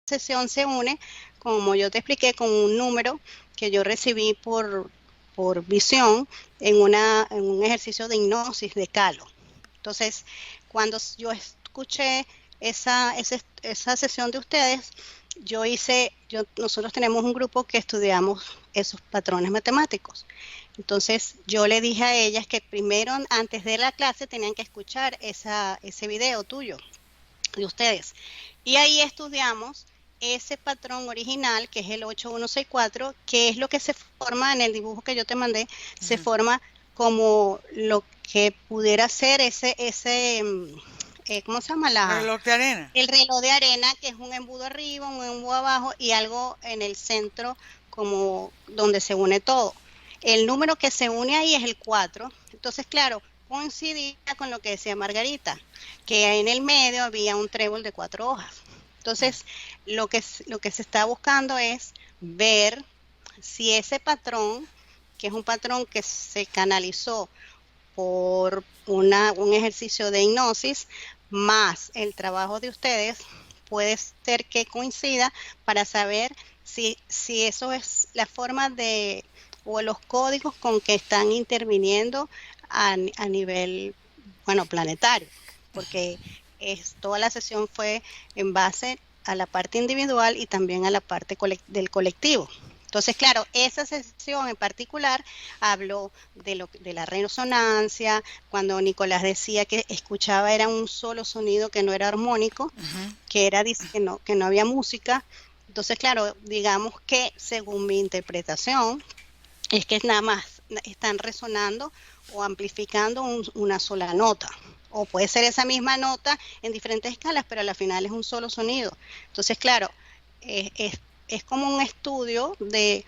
sesión se une, como yo te expliqué, con un número que yo recibí por visión en un ejercicio de hipnosis de Calo. Entonces, cuando yo escuché esa sesión de ustedes, nosotros tenemos un grupo que estudiamos esos patrones matemáticos. Entonces, yo le dije a ellas que primero, antes de la clase, tenían que escuchar ese video tuyo, de ustedes. Y ahí estudiamos ese patrón original, que es el 8164, que es lo que se forma en el dibujo que yo te mandé, se forma como lo que pudiera ser ¿cómo se llama? Reloj de arena. El reloj de arena, que es un embudo arriba, un embudo abajo y algo en el centro como donde se une todo. El número que se une ahí es el 4. Entonces, claro, coincidía con lo que decía Margarita, que en el medio había un trébol de 4 hojas. Entonces, lo que se está buscando es ver si ese patrón, que es un patrón que se canalizó por un ejercicio de hipnosis, más el trabajo de ustedes, puede ser que coincida para saber si eso es la forma de o los códigos con que están interviniendo a nivel, bueno, planetario, porque toda la sesión fue en base a la parte individual y también a la parte del colectivo. Entonces, claro, esa sesión en particular habló de la resonancia, cuando Nicolás decía que escuchaba era un solo sonido que no era armónico, que no había música. Entonces, claro, digamos que según mi interpretación, es que nada más están resonando o amplificando una sola nota. O puede ser esa misma nota en diferentes escalas, pero al final es un solo sonido. Entonces, claro, es como un estudio de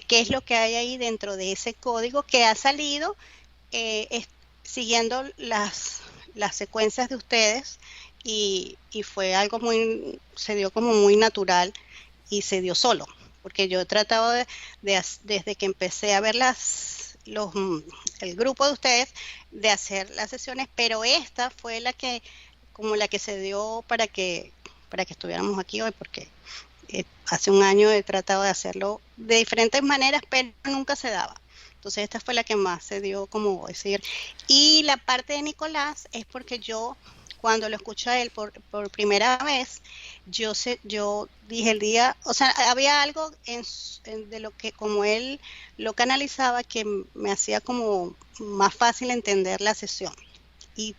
qué es lo que hay ahí dentro de ese código que ha salido siguiendo las secuencias de ustedes y fue algo se dio como muy natural y se dio solo, porque yo he tratado desde que empecé a ver el grupo de ustedes, de hacer las sesiones, pero esta fue como la que se dio para que estuviéramos aquí hoy, porque hace un año he tratado de hacerlo de diferentes maneras, pero nunca se daba. Entonces esta fue la que más se dio, como decir. Y la parte de Nicolás es porque yo, cuando lo escuché a él por primera vez, yo dije el día, o sea, había algo de lo que como él lo canalizaba que me hacía como más fácil entender la sesión. Y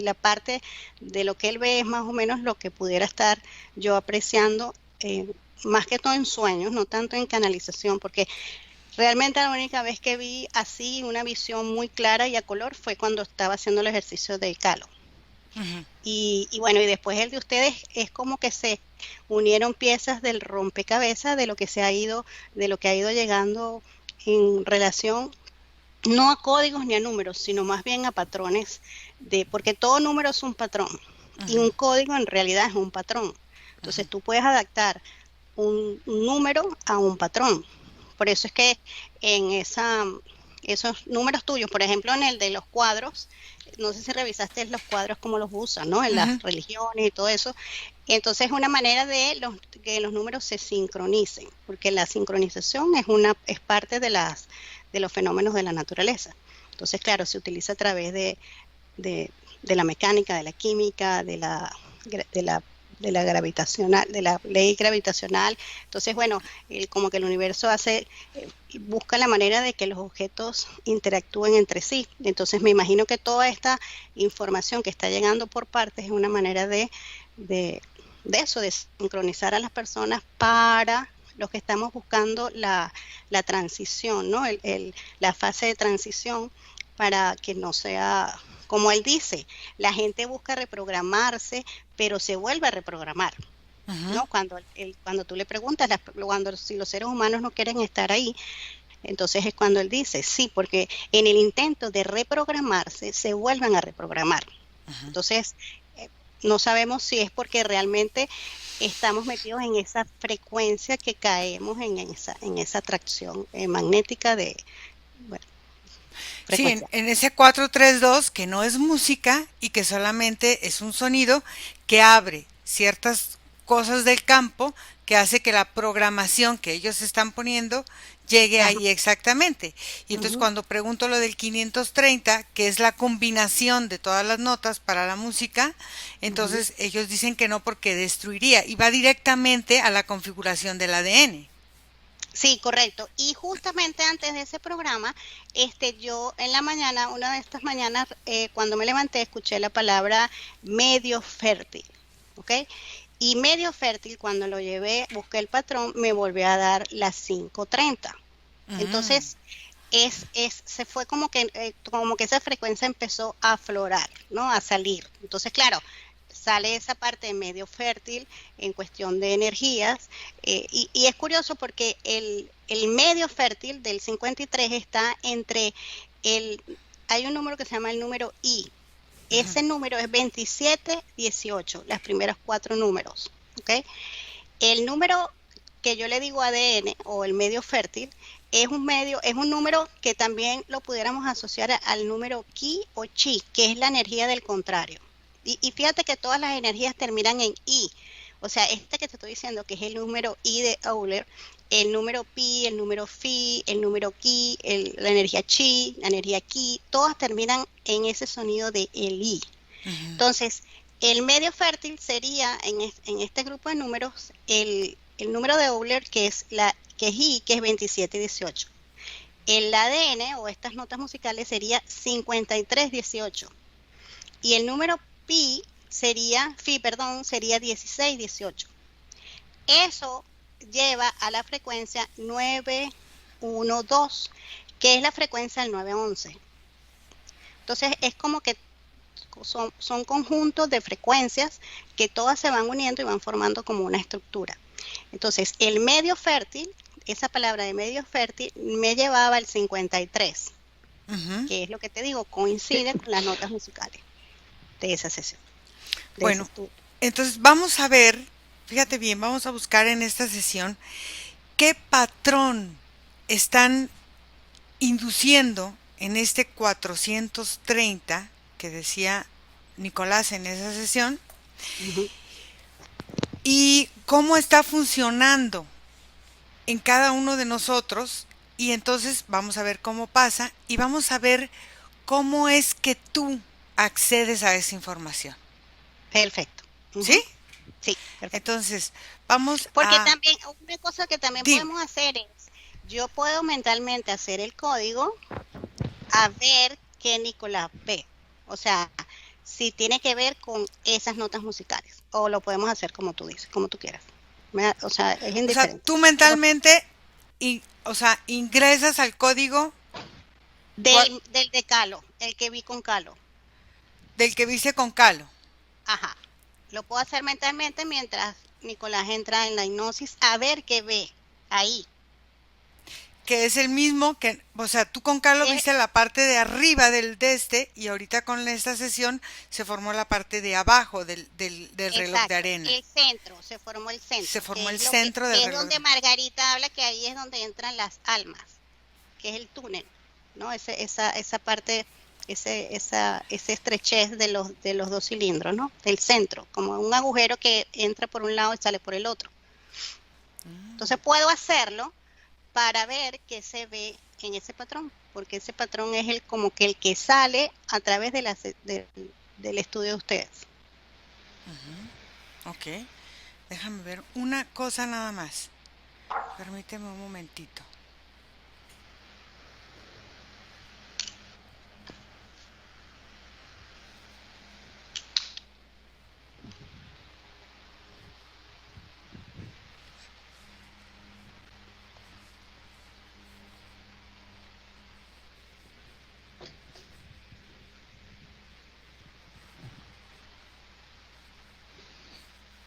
la parte de lo que él ve es más o menos lo que pudiera estar yo apreciando, más que todo en sueños, no tanto en canalización, porque realmente la única vez que vi así una visión muy clara y a color fue cuando estaba haciendo el ejercicio de Calo. Y bueno, y después el de ustedes es como que se unieron piezas del rompecabezas de lo que ha ido llegando en relación no a códigos ni a números, sino más bien a patrones porque todo número es un patrón y un código en realidad es un patrón. Entonces tú puedes adaptar un número a un patrón. Por eso es que en esos números tuyos, por ejemplo, en el de los cuadros, no sé si revisaste los cuadros como los usan, ¿no? En las religiones y todo eso. Entonces es una manera de que los números se sincronicen, porque la sincronización es parte de los fenómenos de la naturaleza. Entonces, claro, se utiliza a través de la mecánica, de la química, de la de la ley gravitacional. Entonces, bueno, como que el universo busca la manera de que los objetos interactúen entre sí. Entonces, me imagino que toda esta información que está llegando por partes es una manera de, de eso, de sincronizar a las personas para los que estamos buscando la transición, ¿no? La fase de transición para que no sea, como él dice, la gente busca reprogramarse, pero se vuelve a reprogramar, ¿no? Cuando tú le preguntas, si los seres humanos no quieren estar ahí, entonces es cuando él dice, sí, porque en el intento de reprogramarse, se vuelven a reprogramar. Entonces, no sabemos si es porque realmente estamos metidos en esa frecuencia que caemos en esa atracción magnética de, bueno, Sí, frecuencia. en ese 432 que no es música y que solamente es un sonido que abre ciertas cosas del campo que hace que la programación que ellos están poniendo llegue Ajá. ahí exactamente. Y entonces Ujú. cuando pregunto lo del 530, que es la combinación de todas las notas para la música, Ujú. entonces ellos dicen que no porque destruiría y va directamente a la configuración del ADN. Sí, correcto. Y justamente antes de ese programa, yo en la mañana, una de estas mañanas, cuando me levanté, escuché la palabra medio fértil, ¿ok? Y medio fértil, cuando lo llevé, busqué el patrón, me volvió a dar las 5:30. Mm, Entonces, se fue como que esa frecuencia empezó a aflorar, ¿no? A salir. Entonces, claro, sale esa parte de medio fértil en cuestión de energías. Y es curioso porque el medio fértil del 53 está entre el, hay un número que se llama el número I. Ese número es 2718, las primeros cuatro números, ¿ok? El número que yo le digo ADN o el medio fértil es un número que también lo pudiéramos asociar al número Ki o Chi, que es la energía del contrario. Y fíjate que todas las energías terminan en I. O sea, este que te estoy diciendo, que es el número I de Euler, el número Pi, el número Fi, el número Ki, la energía Chi, la energía Ki, todas terminan en ese sonido de el I. ujú. Entonces, el medio fértil sería en este grupo de números el número de Euler que es I, que es 2718. El ADN o estas notas musicales sería 5318. Y el número Fi, sería 1618. Eso lleva a la frecuencia 912, que es la frecuencia del 911. Entonces es como que son conjuntos de frecuencias que todas se van uniendo y van formando como una estructura. Entonces, el medio fértil, esa palabra de medio fértil, me llevaba al 53, Ujú. que es lo que te digo, coincide con las notas musicales de esa sesión, de ese Bueno, estudio. entonces vamos a ver, fíjate bien, vamos a buscar en esta sesión qué patrón están induciendo en este 430 que decía Nicolás en esa sesión Ujú. y cómo está funcionando en cada uno de nosotros y entonces vamos a ver cómo pasa y vamos a ver cómo es que tú accedes a esa información. Perfecto. ¿Sí? Ujú. Sí, perfecto. Entonces, vamos Porque a... también, una cosa que también Dime. podemos hacer es, yo puedo mentalmente hacer el código a ver qué Nicolás ve. O sea, si tiene que ver con esas notas musicales. O lo podemos hacer como tú dices, como tú quieras. O sea, es O sea, indiferente. tú Pero mentalmente, o sea, ingresas al código del de Calo, el que vi con Calo. del que viste con Calo, Ajá. Lo puedo hacer mentalmente mientras Nicolás entra en la hipnosis a ver qué ve ahí. que es el mismo que, o sea, tú con Calo Es viste la parte de arriba del de este y ahorita con esta sesión se formó la parte de abajo del reloj de exacto, arena. el centro, se formó el Se centro, formó que el es lo que centro del es reloj. donde Margarita habla que ahí es donde entran las almas, que es el túnel, ¿no? Esa parte, ese estrechez de los dos cilindros, ¿no? Del centro, como un agujero que entra por un lado y sale por el otro. Entonces puedo hacerlo para ver qué se ve en ese patrón, porque ese patrón es como que el que sale a través del estudio de ustedes. Ok, déjame ver una cosa nada más. Permíteme un momentito.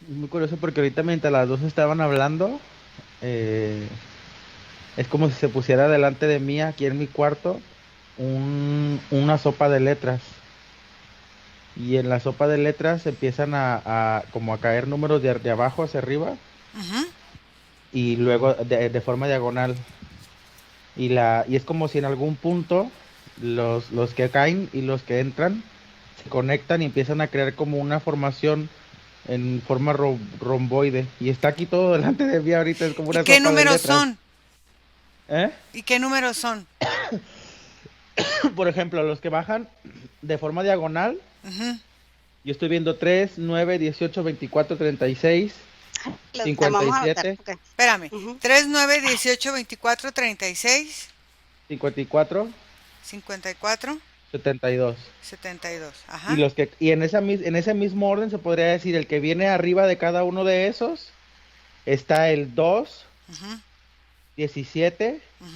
Es muy curioso porque ahorita mientras las dos estaban hablando, eh, es como si se pusiera delante de mí aquí en mi cuarto una sopa de letras. Y en la sopa de letras empiezan como a caer números de abajo hacia arriba Ujú. y luego de forma diagonal. Y es como si en algún punto los que caen y los que entran se conectan y empiezan a crear como una formación en forma romboide. Y está aquí todo delante de mí ahorita, es como ¿Y una qué sopa de números letras. son? ¿Eh? ¿Y qué números son? Por ejemplo, los que bajan de forma diagonal, Ujú. yo estoy viendo 3, 9, 18, 24, 36, Vamos a anotar. 57, Ok. Espérame. Ujú. 3, 9, 18, 24, 36, 54, 54, 72. 72. Y Ajá. los que y en ese mismo orden se podría decir el que viene arriba de cada uno de esos está el 2, Ujú, 17, ujú.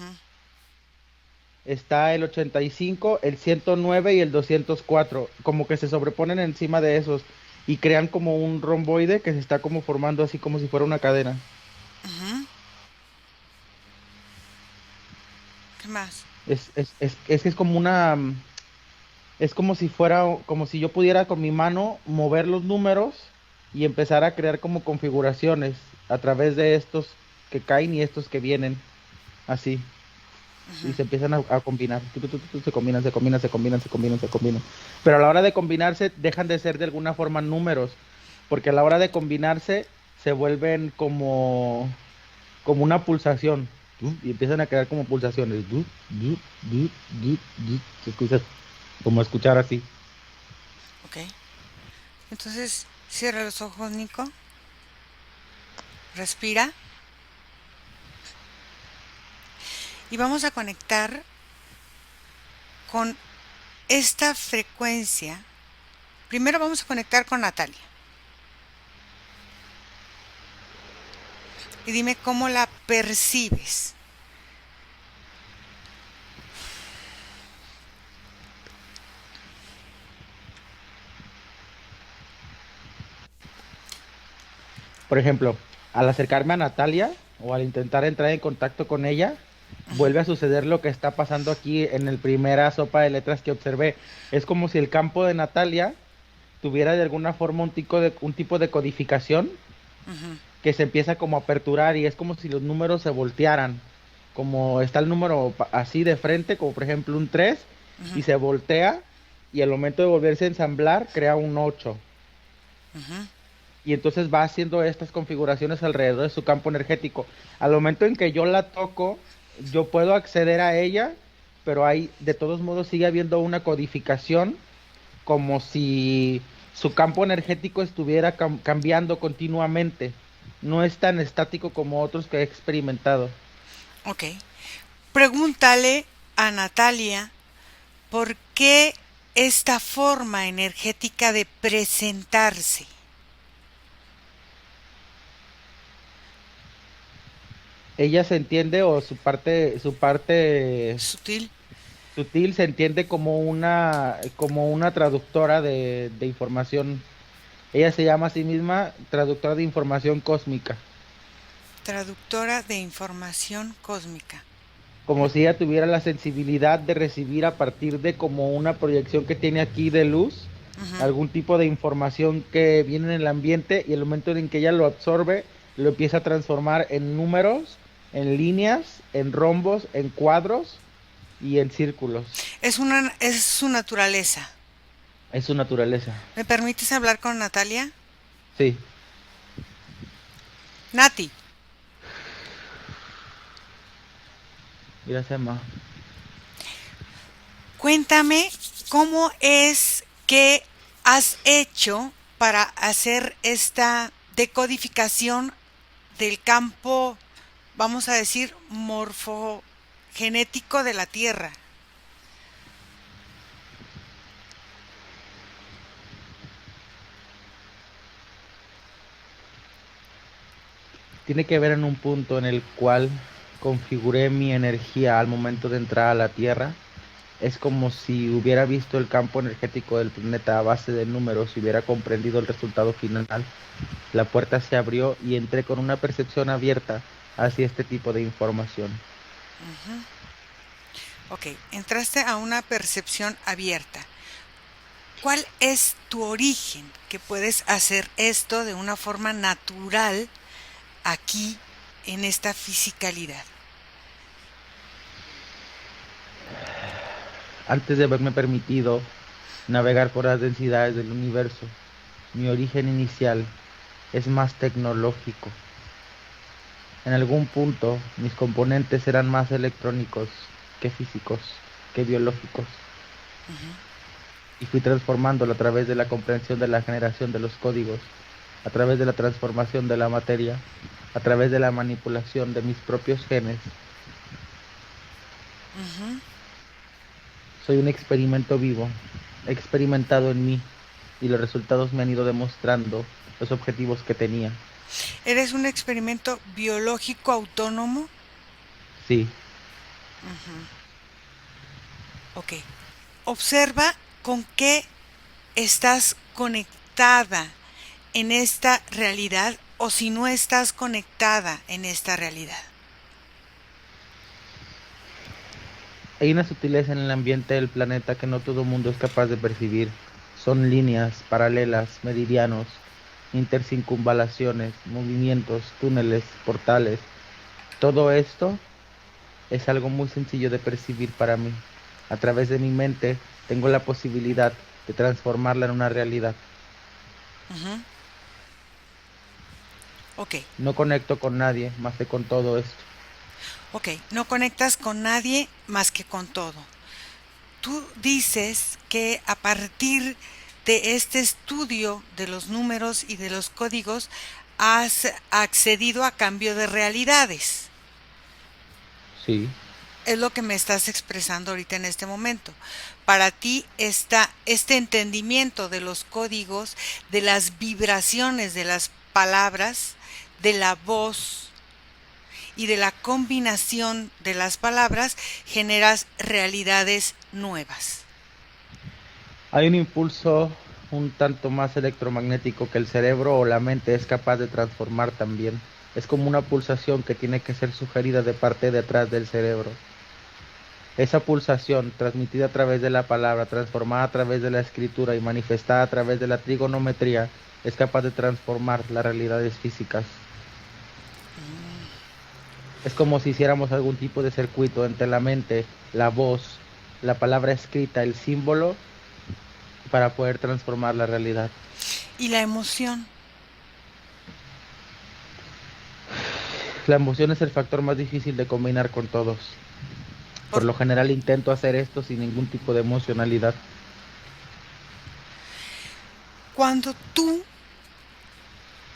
está el 85, el 109 y el 204, como que se sobreponen encima de esos y crean como un romboide que se está como formando así como si fuera una cadena. Ujú. ¿Qué más? Es que es como una, es como si fuera, como si yo pudiera con mi mano mover los números y empezar a crear como configuraciones a través de estos que caen y estos que vienen, así. Y se empiezan a combinar. Se combinan, se combinan, se combinan, se combinan, se combinan. Pero a la hora de combinarse dejan de ser de alguna forma números, porque a la hora de combinarse se vuelven como una pulsación. Y empiezan a crear como pulsaciones. Se escucha como escuchar así. Ok. Entonces, cierra los ojos, Nico. Respira. Y vamos a conectar con esta frecuencia. Primero vamos a conectar con Natalia. Y dime cómo la percibes. Por ejemplo, al acercarme a Natalia o al intentar entrar en contacto con ella, vuelve a suceder lo que está pasando aquí en el primera sopa de letras que observé. Es como si el campo de Natalia tuviera de alguna forma un tipo de codificación Ujú. que se empieza como a aperturar y es como si los números se voltearan. Como está el número así de frente, como por ejemplo un 3 y se voltea y al momento de volverse a ensamblar crea un 8 y entonces va haciendo estas configuraciones alrededor de su campo energético. Al momento en que yo la toco, yo puedo acceder a ella, pero hay, de todos modos, sigue habiendo una codificación, como si su campo energético estuviera cambiando continuamente. No es tan estático como otros que he experimentado. Ok. Pregúntale a Natalia por qué esta forma energética de presentarse. Ella se entiende o su parte Sutil. sutil se entiende como una traductora de información. Ella se llama a sí misma traductora de información cósmica, Traductora de información cósmica. como si ella tuviera la sensibilidad de recibir a partir de como una proyección que tiene aquí de luz, Ujú. algún tipo de información que viene en el ambiente y el momento en que ella lo absorbe, lo empieza a transformar en números, en líneas, en rombos, en cuadros y en círculos. Es su naturaleza. Es su naturaleza. ¿Me permites hablar con Natalia? Sí. Nati, Gracias, Emma. cuéntame cómo es que has hecho para hacer esta decodificación del campo, vamos a decir, morfogenético de la Tierra. Tiene que ver en un punto en el cual configuré mi energía al momento de entrar a la Tierra. Es como si hubiera visto el campo energético del planeta a base de números y hubiera comprendido el resultado final. La puerta se abrió y entré con una percepción abierta hacia este tipo de información. Ok, entraste a una percepción abierta. ¿Cuál es tu origen que puedes hacer esto de una forma natural aquí en esta fisicalidad? Antes de haberme permitido navegar por las densidades del universo, mi origen inicial es más tecnológico. En algún punto mis componentes eran más electrónicos que físicos, que biológicos. Y fui transformándolo a través de la comprensión de la generación de los códigos, a través de la transformación de la materia, a través de la manipulación de mis propios genes. Soy un experimento vivo, experimentado en mí, y los resultados me han ido demostrando los objetivos que tenía. ¿Eres un experimento biológico autónomo? Sí, Ok. Observa con qué estás conectada en esta realidad o si no estás conectada en esta realidad. hay una sutileza en el ambiente del planeta que no todo mundo es capaz de percibir. Son líneas, paralelas, meridianos, intercircunvalaciones, movimientos, túneles, portales. Todo esto es algo muy sencillo de percibir para mí. A través de mi mente tengo la posibilidad de transformarla en una realidad. Ujú. Ok, No conecto con nadie más que con todo esto. ok. No conectas con nadie más que con todo. Tú dices que a partir de este estudio de los números y de los códigos has accedido a cambio de realidades. Sí, Es lo que me estás expresando ahorita en este momento. Para ti está este entendimiento de los códigos, de las vibraciones de las palabras, de la voz y de la combinación de las palabras, generas realidades nuevas. hay un impulso un tanto más electromagnético que el cerebro o la mente es capaz de transformar también. Es como una pulsación que tiene que ser sugerida de parte de atrás del cerebro. Esa pulsación, transmitida a través de la palabra, transformada a través de la escritura y manifestada a través de la trigonometría, es capaz de transformar las realidades físicas. Es como si hiciéramos algún tipo de circuito entre la mente, la voz, la palabra escrita, el símbolo, para poder transformar la realidad. Y la emoción. La emoción es el factor más difícil de combinar con todos. Por Por- lo general intento hacer esto sin ningún tipo de emocionalidad. Cuando tú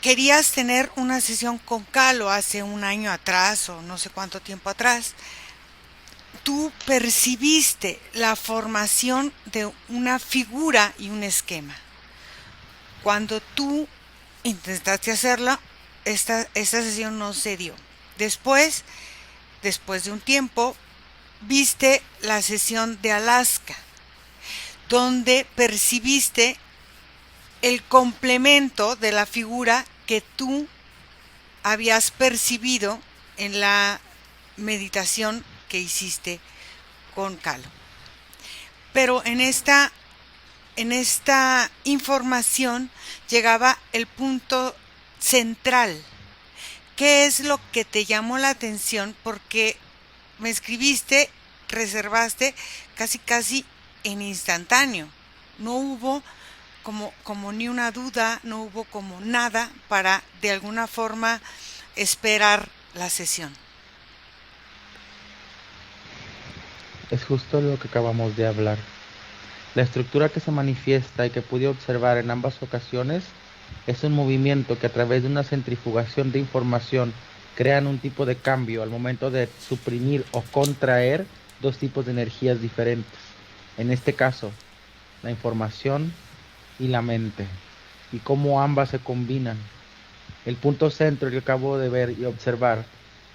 querías tener una sesión con Calo hace un año atrás o no sé cuánto tiempo atrás, tú percibiste la formación de una figura y un esquema. Cuando tú intentaste hacerla, esta sesión no se dio. Después de un tiempo, viste la sesión de Alaska, donde percibiste el complemento de la figura que tú habías percibido en la meditación que hiciste con Calo. Pero en esta información llegaba el punto central. ¿Qué es lo que te llamó la atención? Porque me escribiste, reservaste casi en instantáneo. No hubo como ni una duda, no hubo como nada para de alguna forma esperar la sesión. Es justo lo que acabamos de hablar. La estructura que se manifiesta y que pude observar en ambas ocasiones es un movimiento que a través de una centrifugación de información crean un tipo de cambio al momento de suprimir o contraer dos tipos de energías diferentes. En este caso, la información y la mente, y cómo ambas se combinan. El punto centro que acabo de ver y observar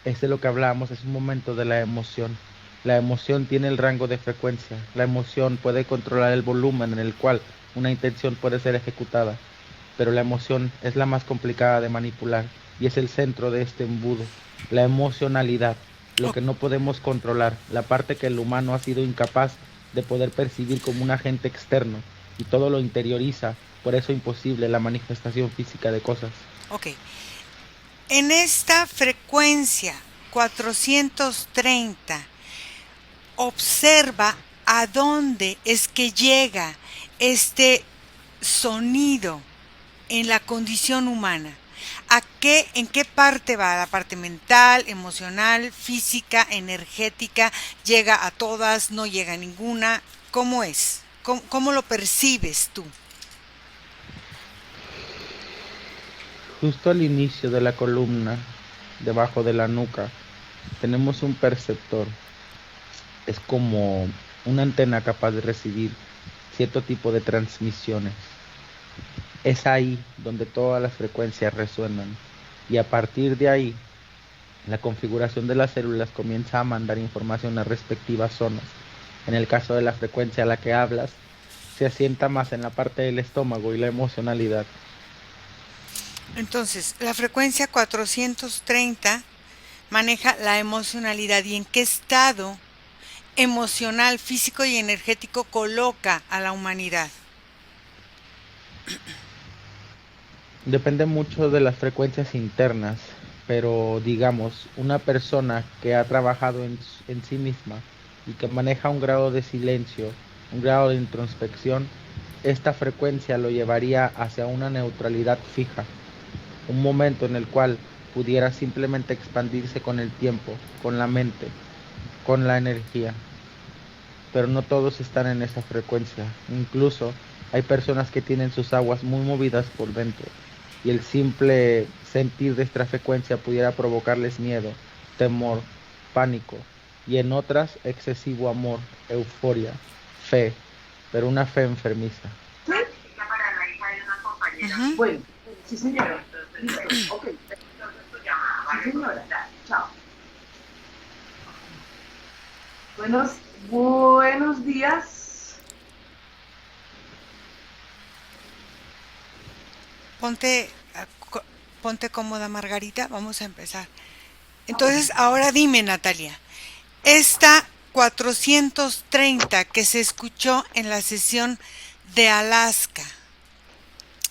es de lo que hablamos hace un momento de la emoción. La emoción tiene el rango de frecuencia. La emoción puede controlar el volumen en el cual una intención puede ser ejecutada, pero la emoción es la más complicada de manipular y es el centro de este embudo. La emocionalidad, lo que no podemos controlar, la parte que el humano ha sido incapaz de poder percibir como un agente externo y todo lo interioriza, por eso imposible la manifestación física de cosas. Ok. En esta frecuencia 430, observa a dónde es que llega este sonido en la condición humana. ¿En qué parte va? ¿La parte mental, emocional, física, energética? ¿Llega a todas? ¿No llega a ninguna? ¿Cómo es? ¿Cómo lo percibes tú? Justo al inicio de la columna, debajo de la nuca, tenemos un perceptor. Es como una antena capaz de recibir cierto tipo de transmisiones. Es ahí donde todas las frecuencias resuenan y a partir de ahí la configuración de las células comienza a mandar información a respectivas zonas. En el caso de la frecuencia a la que hablas, se asienta más en la parte del estómago y la emocionalidad. Entonces, la frecuencia 430 maneja la emocionalidad. ¿Y en qué estado emocional, físico y energético coloca a la humanidad? Depende mucho de las frecuencias internas, pero digamos, una persona que ha trabajado en sí misma y que maneja un grado de silencio, un grado de introspección, esta frecuencia lo llevaría hacia una neutralidad fija, un momento en el cual pudiera simplemente expandirse con el tiempo, con la mente, con la energía. Pero no todos están en esa frecuencia. Incluso hay personas que tienen sus aguas muy movidas por dentro y el simple sentir de esta frecuencia pudiera provocarles miedo, temor, pánico y en otras excesivo amor, euforia, fe, pero una fe enfermiza. ¿Sí? Para la hija de una compañera. Ujú. Bueno, sí señora. Listo, ok. Entonces tu llamada, ¿vale? Sí señora, chao. Buenos días. Ponte cómoda, Margarita. Vamos a empezar. Entonces, ahora dime, Natalia, esta 430 que se escuchó en la sesión de Alaska,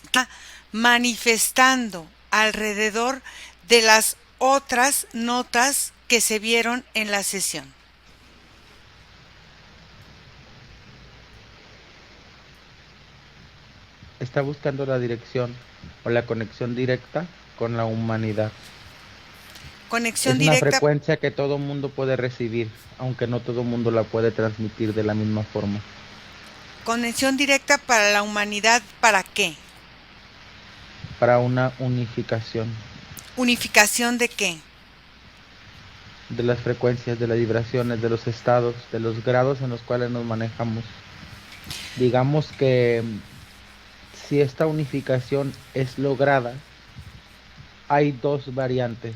está manifestando alrededor de las otras notas que se vieron en la sesión. Está buscando la dirección o la conexión directa con la humanidad. Conexión Es una directa. frecuencia que todo mundo puede recibir, aunque no todo mundo la puede transmitir de la misma forma. Conexión directa para la humanidad, ¿para qué? Para una unificación ¿Unificación de qué? de las frecuencias, de las vibraciones, de los estados, de los grados en los cuales nos manejamos. Digamos que si esta unificación es lograda, hay dos variantes,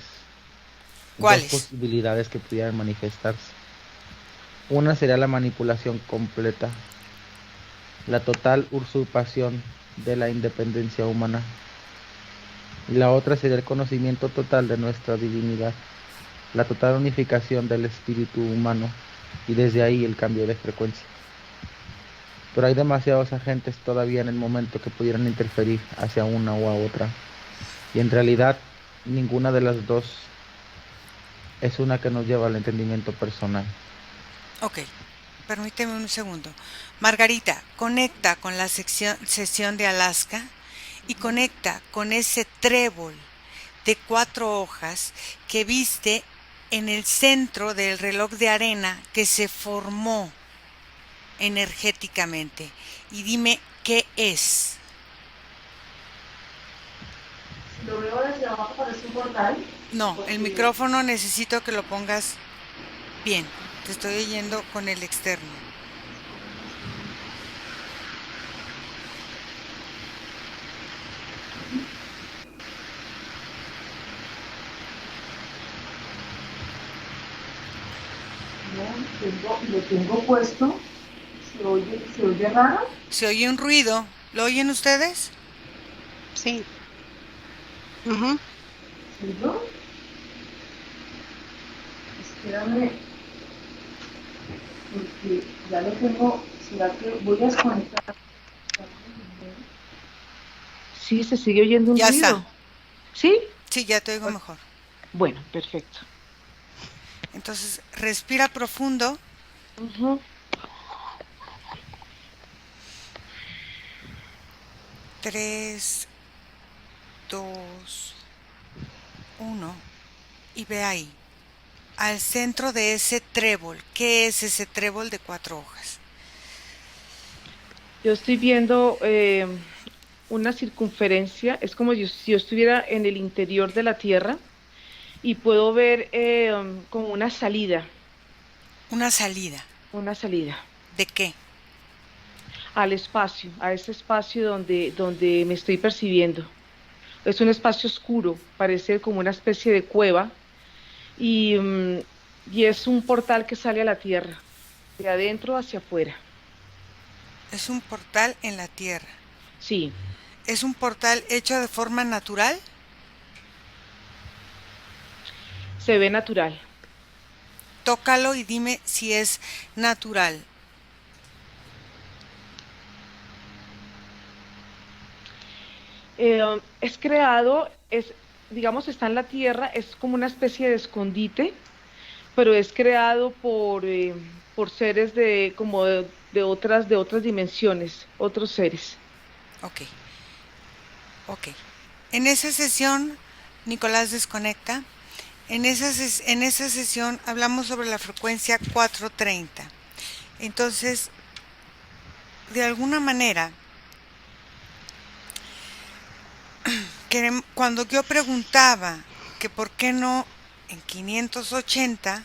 ¿Cuáles? dos posibilidades que pudieran manifestarse. Una sería la manipulación completa, la total usurpación de la independencia humana. Y la otra sería el conocimiento total de nuestra divinidad, la total unificación del espíritu humano y desde ahí el cambio de frecuencia. Pero hay demasiados agentes todavía en el momento que pudieran interferir hacia una o a otra. Y en realidad ninguna de las dos es una que nos lleva al entendimiento personal. Ok, permíteme un segundo. Margarita, conecta con la sesión de Alaska y conecta con ese trébol de 4 hojas que viste en el centro del reloj de arena que se formó energéticamente. Y dime qué es. Lo veo desde abajo, parece un portal. No, el micrófono necesito que lo pongas bien. Te estoy oyendo con el externo. No, lo tengo puesto. Se oye raro. Se oye un ruido. ¿Lo oyen ustedes? Sí. Ujú. ¿Sí, no? Espérame. Porque ya lo tengo. ¿Será que voy a desconectar? Sí, se sigue oyendo un Ya ruido. está. ¿Sí? Sí, ya te oigo mejor. Bueno, perfecto. Entonces, respira profundo. Ujú. 3, 2, 1 y ve ahí, al centro de ese trébol. ¿Qué es ese trébol de 4 hojas? Yo estoy viendo una circunferencia, es como si yo estuviera en el interior de la Tierra y puedo ver como Una salida. una salida ¿De qué? al espacio, a ese espacio donde me estoy percibiendo. Es un espacio oscuro, parece como una especie de cueva y, y es un portal que sale a la Tierra, de adentro hacia afuera. Es un portal en la tierra. Sí, ¿Es un portal hecho de forma natural? se ve natural. Tócalo y dime si es natural. Es creado, digamos, está en la Tierra, es como una especie de escondite, pero es creado por seres como de otras dimensiones, otros seres. Ok, ok. En esa sesión, Nicolás desconecta. En esa sesión hablamos sobre la frecuencia 430. Entonces, de alguna manera, cuando yo preguntaba que por qué no en 580,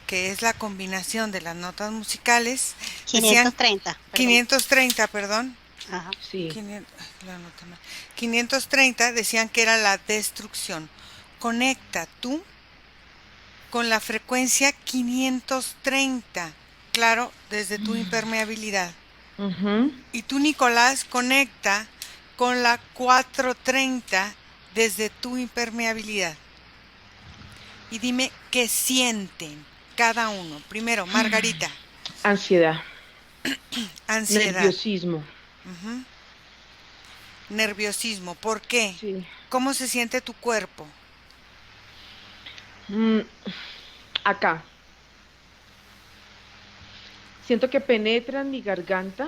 que es la combinación de las notas musicales, decían 530, perdón. 530, perdón. Ajá. Sí. 500, la nota mal. 530 decían que era la destrucción. Conecta tú con la frecuencia 530, claro, desde tu impermeabilidad. Ujú. Y tú, Nicolás, conecta con la 430 desde tu impermeabilidad. Y dime qué sienten cada uno. Primero, Margarita, Ansiedad, ansiedad, nerviosismo. ujú, nerviosismo. ¿Por qué? Sí. ¿Cómo se siente tu cuerpo? Mm, acá. Siento que penetra en mi garganta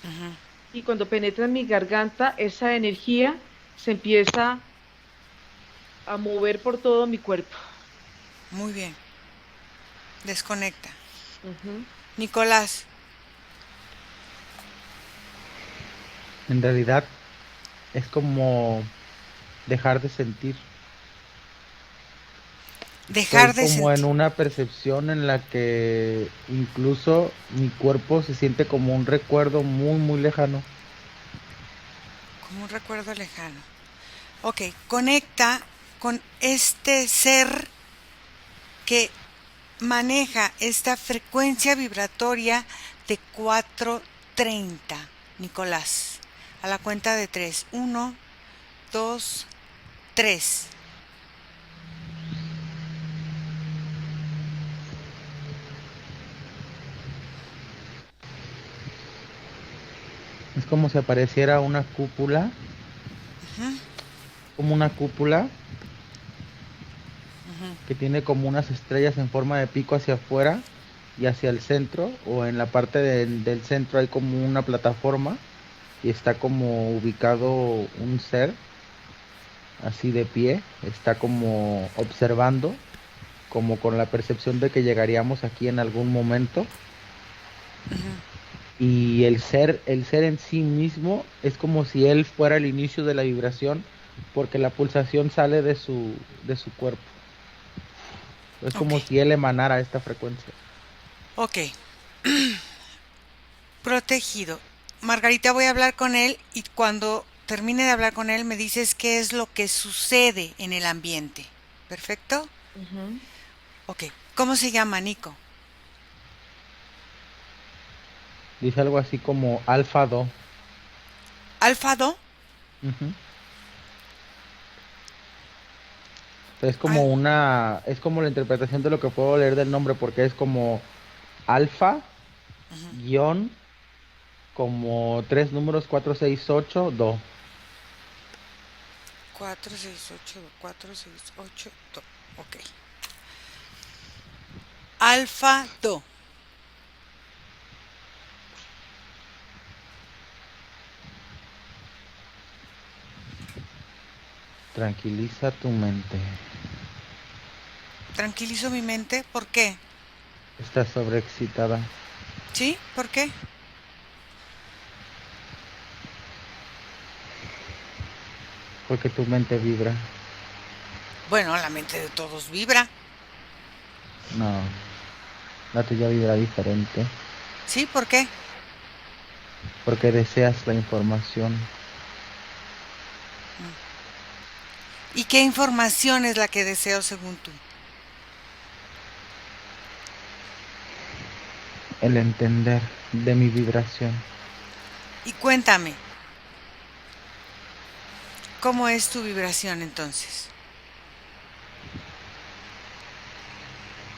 Ujú. y cuando penetra en mi garganta, esa energía se empieza a mover por todo mi cuerpo. Muy bien. Desconecta. Ujú. Nicolás, En realidad es como dejar de sentir. dejar Estoy de como en sentir. una percepción en la que incluso mi cuerpo se siente como un recuerdo muy, muy lejano. Como un recuerdo lejano. Ok, conecta con este ser que maneja esta frecuencia vibratoria de 430, Nicolás. A la cuenta de 3. 1, 2, 3. Es como si apareciera una cúpula, como una cúpula que tiene como unas estrellas en forma de pico hacia afuera y hacia el centro, o en la parte del centro hay como una plataforma y está como ubicado un ser así de pie, está como observando, como con la percepción de que llegaríamos aquí en algún momento. Y el ser en sí mismo es como si él fuera el inicio de la vibración, porque la pulsación sale de su cuerpo. Es Ok, como si él emanara esta frecuencia. ok. Protegido. Margarita, voy a hablar con él y cuando termine de hablar con él me dices qué es lo que sucede en el ambiente. ¿Perfecto? Ujú. Ok. ¿Cómo se llama, Nico? Dice algo así como Alfa Do. ¿Alfado? Ujú. Es como Al- es como la interpretación de lo que puedo leer del nombre, porque es como alfa, guión, como tres números, 468 do. 468, 468, ok. Alfa Do. Tranquiliza tu mente. Tranquilizo mi mente. ¿Por qué? Estás sobreexcitada. ¿Sí? ¿Por qué? Porque tu mente vibra. Bueno, la mente de todos vibra. No, la tuya vibra diferente. ¿Sí? ¿Por qué? Porque deseas la información. ¿Y qué información es la que deseo según tú? El entender de mi vibración. Y cuéntame, ¿cómo es tu vibración entonces?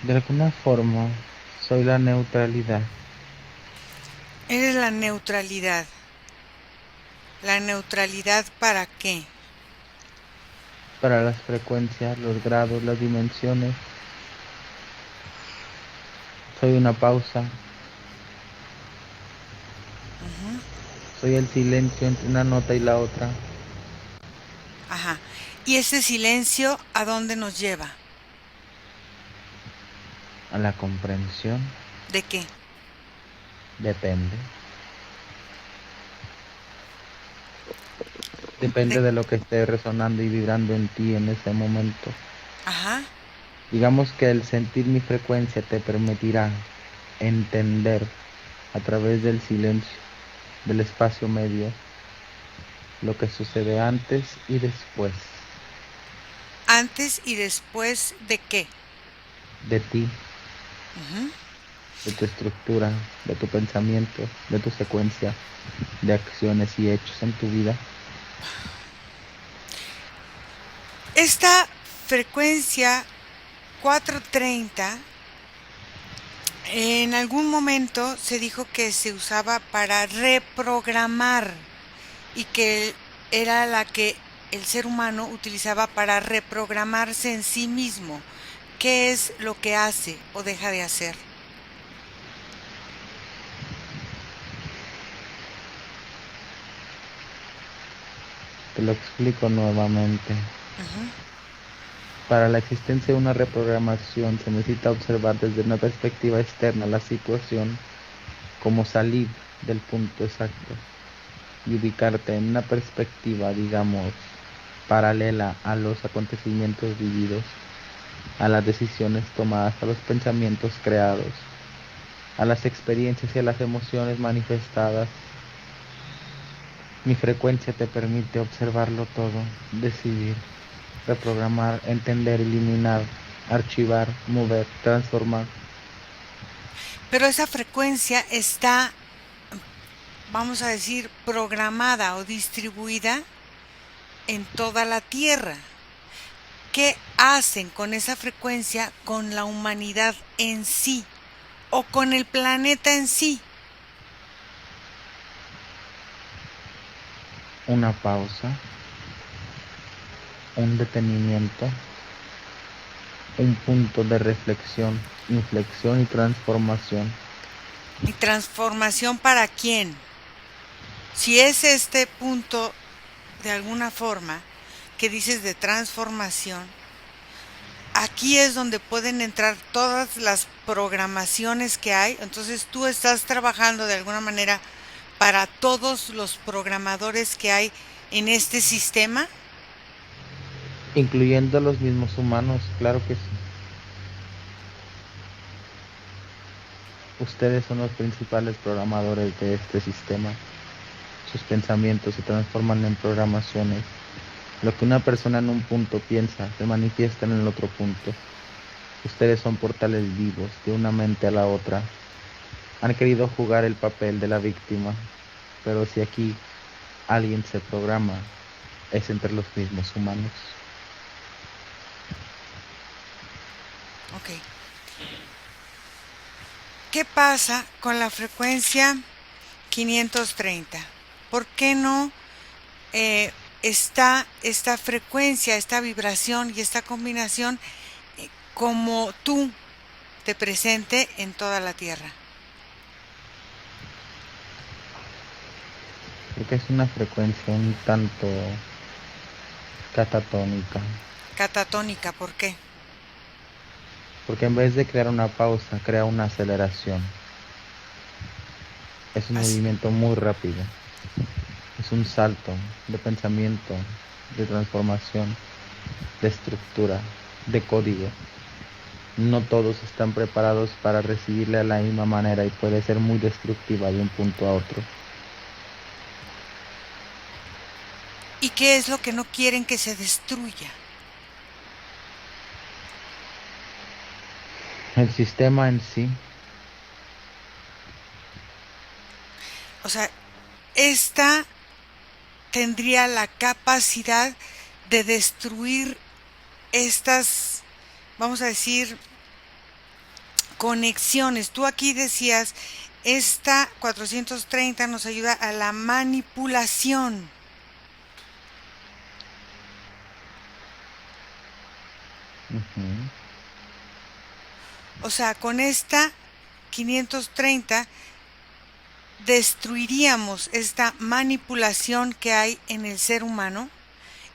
De alguna forma, soy la neutralidad. Eres la neutralidad. ¿La neutralidad para qué? Para las frecuencias, los grados, las dimensiones. Soy una pausa. Soy el silencio entre una nota y la otra. Ajá. ¿Y ese silencio a dónde nos lleva? A la comprensión. ¿De qué? Depende. Depende de lo que esté resonando y vibrando en ti en ese momento. Ajá. Digamos que el sentir mi frecuencia te permitirá entender a través del silencio, del espacio medio, lo que sucede antes y después Antes y después de qué. de ti, Ujú. de tu estructura, de tu pensamiento, de tu secuencia de acciones y hechos en tu vida. Esta frecuencia 430 en algún momento se dijo que se usaba para reprogramar y que era la que el ser humano utilizaba para reprogramarse en sí mismo. ¿Qué es lo que hace o deja de hacer? Te lo explico nuevamente. Ujú. Para la existencia de una reprogramación se necesita observar desde una perspectiva externa la situación, como salir del punto exacto y ubicarte en una perspectiva, digamos, paralela a los acontecimientos vividos, a las decisiones tomadas, a los pensamientos creados, a las experiencias y a las emociones manifestadas. Mi frecuencia te permite observarlo todo, decidir, reprogramar, entender, eliminar, archivar, mover, transformar. Pero esa frecuencia está, vamos a decir, programada o distribuida en toda la Tierra. ¿Qué hacen con esa frecuencia con la humanidad en sí o con el planeta en sí? Una pausa, un detenimiento, un punto de reflexión, inflexión y transformación. ¿Y transformación para quién? Si es este punto, de alguna forma, que dices de transformación, aquí es donde pueden entrar todas las programaciones que hay. Entonces tú estás trabajando de alguna manera para todos los programadores que hay en este sistema. Incluyendo a los mismos humanos, claro que sí. Ustedes son los principales programadores de este sistema. Sus pensamientos se transforman en programaciones. Lo que una persona en un punto piensa se manifiesta en el otro punto. Ustedes son portales vivos de una mente a la otra. Han querido jugar el papel de la víctima, pero si aquí alguien se programa, es entre los mismos humanos. Ok. ¿Qué pasa con la frecuencia 530? ¿Por qué no está esta frecuencia, esta vibración y esta combinación como tú te presente en toda la Tierra? Porque es una frecuencia un tanto Catatónica. Catatónica, ¿por qué? Porque en vez de crear una pausa, crea una aceleración. Es un movimiento muy rápido. Es un salto de pensamiento, de transformación, de estructura, de código. No todos están preparados para recibirle de la misma manera y puede ser muy destructiva de un punto a otro. ¿Y qué es lo que no quieren que se destruya? El sistema en sí. O sea, esta tendría la capacidad de destruir estas, vamos a decir, conexiones. Tú aquí decías, esta 430 nos ayuda a la manipulación. Uh-huh. O sea, con esta 530 destruiríamos esta manipulación que hay en el ser humano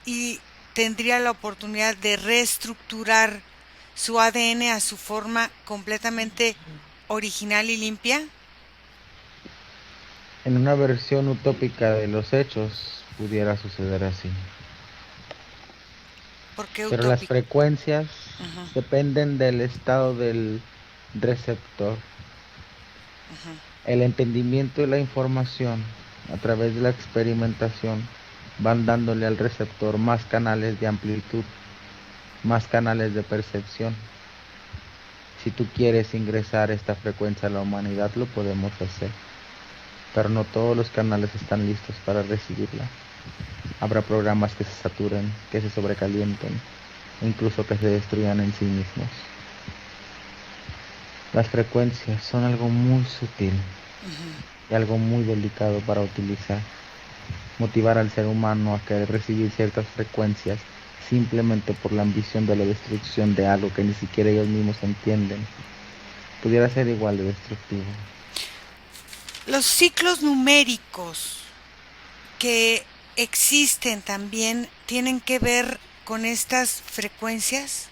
y tendría la oportunidad de reestructurar su ADN a su forma completamente original y limpia. En una versión utópica de los hechos pudiera suceder así. ¿Por qué Pero utópico? las frecuencias dependen del estado del receptor. El entendimiento y la información a través de la experimentación van dándole al receptor más canales de amplitud, más canales de percepción. Si tú quieres ingresar esta frecuencia a la humanidad, lo podemos hacer, pero no todos los canales están listos para recibirla. Habrá programas que se saturen, que se sobrecalienten, incluso que se destruyan en sí mismos. Las frecuencias son algo muy sutil y algo muy delicado para utilizar. Motivar al ser humano a querer recibir ciertas frecuencias simplemente por la ambición de la destrucción de algo que ni siquiera ellos mismos entienden, pudiera ser igual de destructivo. Los ciclos numéricos que existen también tienen que ver con estas frecuencias.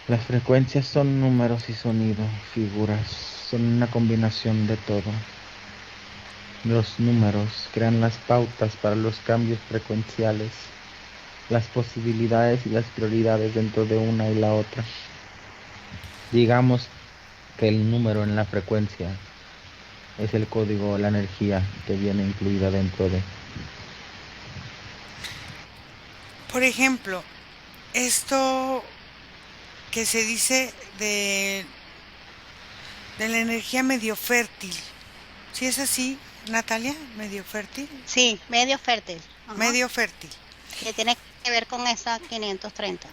Las frecuencias son números y sonido, figuras, son una combinación de todo. Los números crean las pautas para los cambios frecuenciales, las posibilidades y las prioridades dentro de una y la otra. Digamos que el número en la frecuencia es el código o la energía que viene incluida dentro de. Por ejemplo, esto que se dice de la energía medio fértil. ¿Sí es así, Natalia? ¿Medio fértil? Sí, medio fértil. Ajá. Medio fértil. Que tiene que ver con esa 530.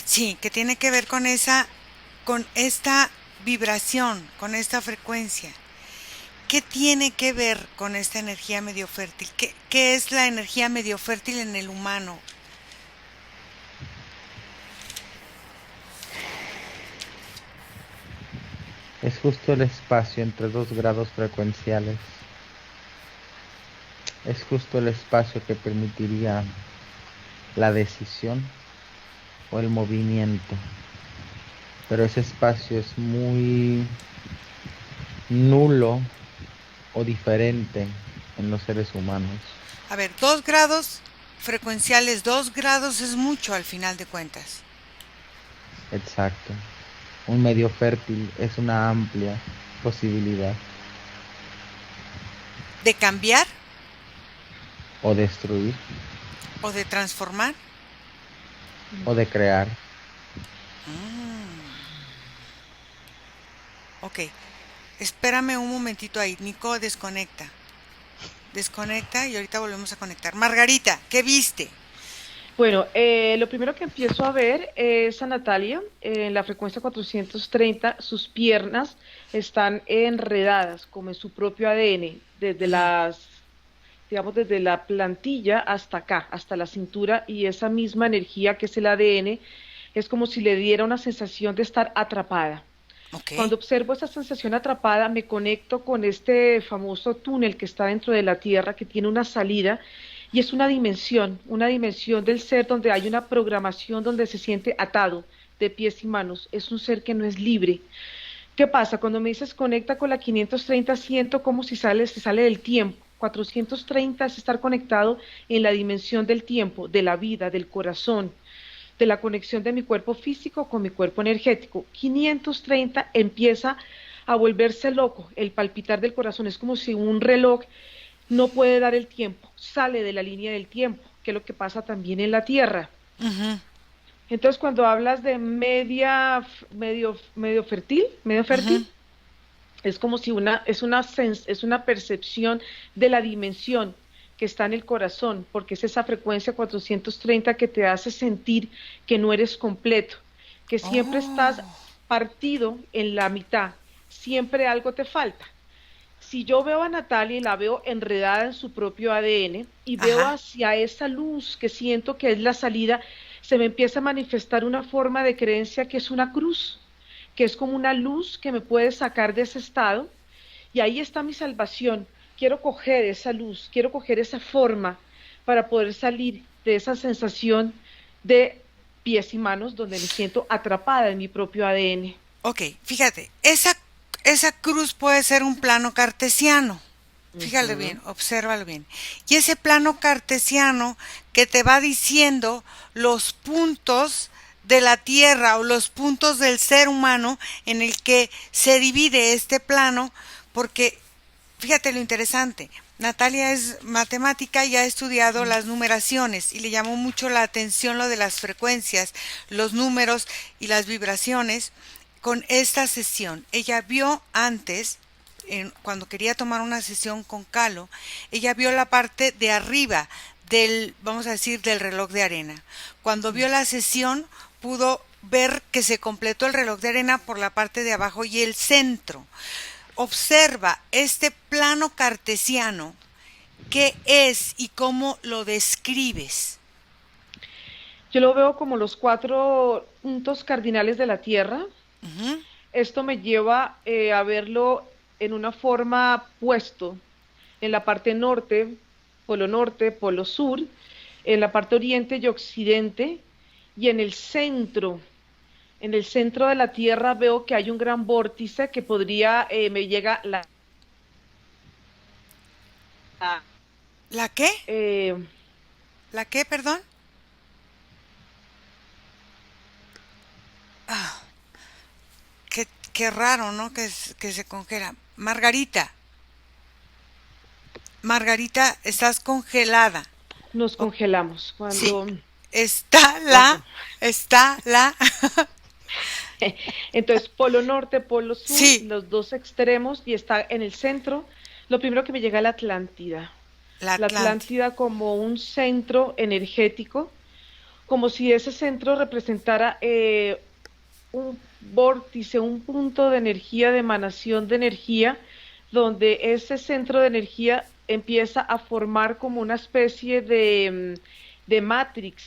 Sí, que tiene que ver con esta vibración, con esta frecuencia. ¿Qué tiene que ver con esta energía medio fértil? ¿Qué es la energía medio fértil en el humano? Es justo el espacio entre dos grados frecuenciales. Es justo el espacio que permitiría la decisión o el movimiento. Pero ese espacio es muy nulo o diferente en los seres humanos. A ver, 2 grados frecuenciales, 2 grados es mucho al final de cuentas. Exacto. Un medio fértil es una amplia posibilidad. ¿De cambiar? O destruir. ¿O de transformar? O de crear. Ok, espérame un momentito ahí. Nico, desconecta. Desconecta y ahorita volvemos a conectar. Margarita, ¿qué viste? Bueno, lo primero que empiezo a ver es a Natalia en la frecuencia 430. Sus piernas están enredadas como en su propio ADN, desde desde la plantilla hasta acá, hasta la cintura, y esa misma energía que es el ADN es como si le diera una sensación de estar atrapada. Okay. Cuando observo esta sensación atrapada, me conecto con este famoso túnel que está dentro de la Tierra, que tiene una salida, y es una dimensión del ser donde hay una programación donde se siente atado de pies y manos, es un ser que no es libre. ¿Qué pasa? Cuando me dices conecta con la 530, siento como si se sale del tiempo. 430 es estar conectado en la dimensión del tiempo, de la vida, del corazón, de la conexión de mi cuerpo físico con mi cuerpo energético. 530 empieza a volverse loco, el palpitar del corazón es como si un reloj no puede dar el tiempo, sale de la línea del tiempo, que es lo que pasa también en la Tierra. Ujú, Entonces, cuando hablas de medio ujú. fértil, es como si es una percepción de la dimensión que está en el corazón, porque es esa frecuencia 430 que te hace sentir que no eres completo, que siempre estás Oh, partido en la mitad, siempre algo te falta. Si yo veo a Natalia y la veo enredada en su propio ADN y veo ajá. hacia esa luz que siento que es la salida, se me empieza a manifestar una forma de creencia que es una cruz, que es como una luz que me puede sacar de ese estado y ahí está mi salvación. Quiero coger esa luz, quiero coger esa forma para poder salir de esa sensación de pies y manos donde me siento atrapada en mi propio ADN. Ok, fíjate, esa cruz puede ser un plano cartesiano. Fíjate Ujú. bien, obsérvalo bien. Y ese plano cartesiano que te va diciendo los puntos de la Tierra o los puntos del ser humano en el que se divide este plano, porque fíjate lo interesante. Natalia es matemática y ha estudiado las numeraciones y le llamó mucho la atención lo de las frecuencias, los números y las vibraciones con esta sesión. Ella vio antes, cuando quería tomar una sesión con Calo, ella vio la parte de arriba del, vamos a decir, del reloj de arena. Cuando vio la sesión, pudo ver que se completó el reloj de arena por la parte de abajo y el centro. Observa este plano cartesiano, qué es y cómo lo describes. Yo lo veo como los cuatro puntos cardinales de la Tierra. Ujú. Esto me lleva a verlo en una forma puesto en la parte norte, polo sur, en la parte oriente y occidente, y en el centro de la Tierra veo que hay un gran vórtice que podría, me llega ¿La qué? eh, ¿La qué, perdón? Ah, qué raro, ¿no? Que se congela. Margarita, Margarita, estás congelada. nos O- congelamos sí, cuando, está cuando. la, está la, Entonces, polo norte, polo sur, sí, los dos extremos, y está en el centro. Lo primero que me llega es la la Atlántida. Atlántida como un centro energético, como si ese centro representara un vórtice, un punto de energía, de emanación de energía, donde ese centro de energía empieza a formar como una especie de matrix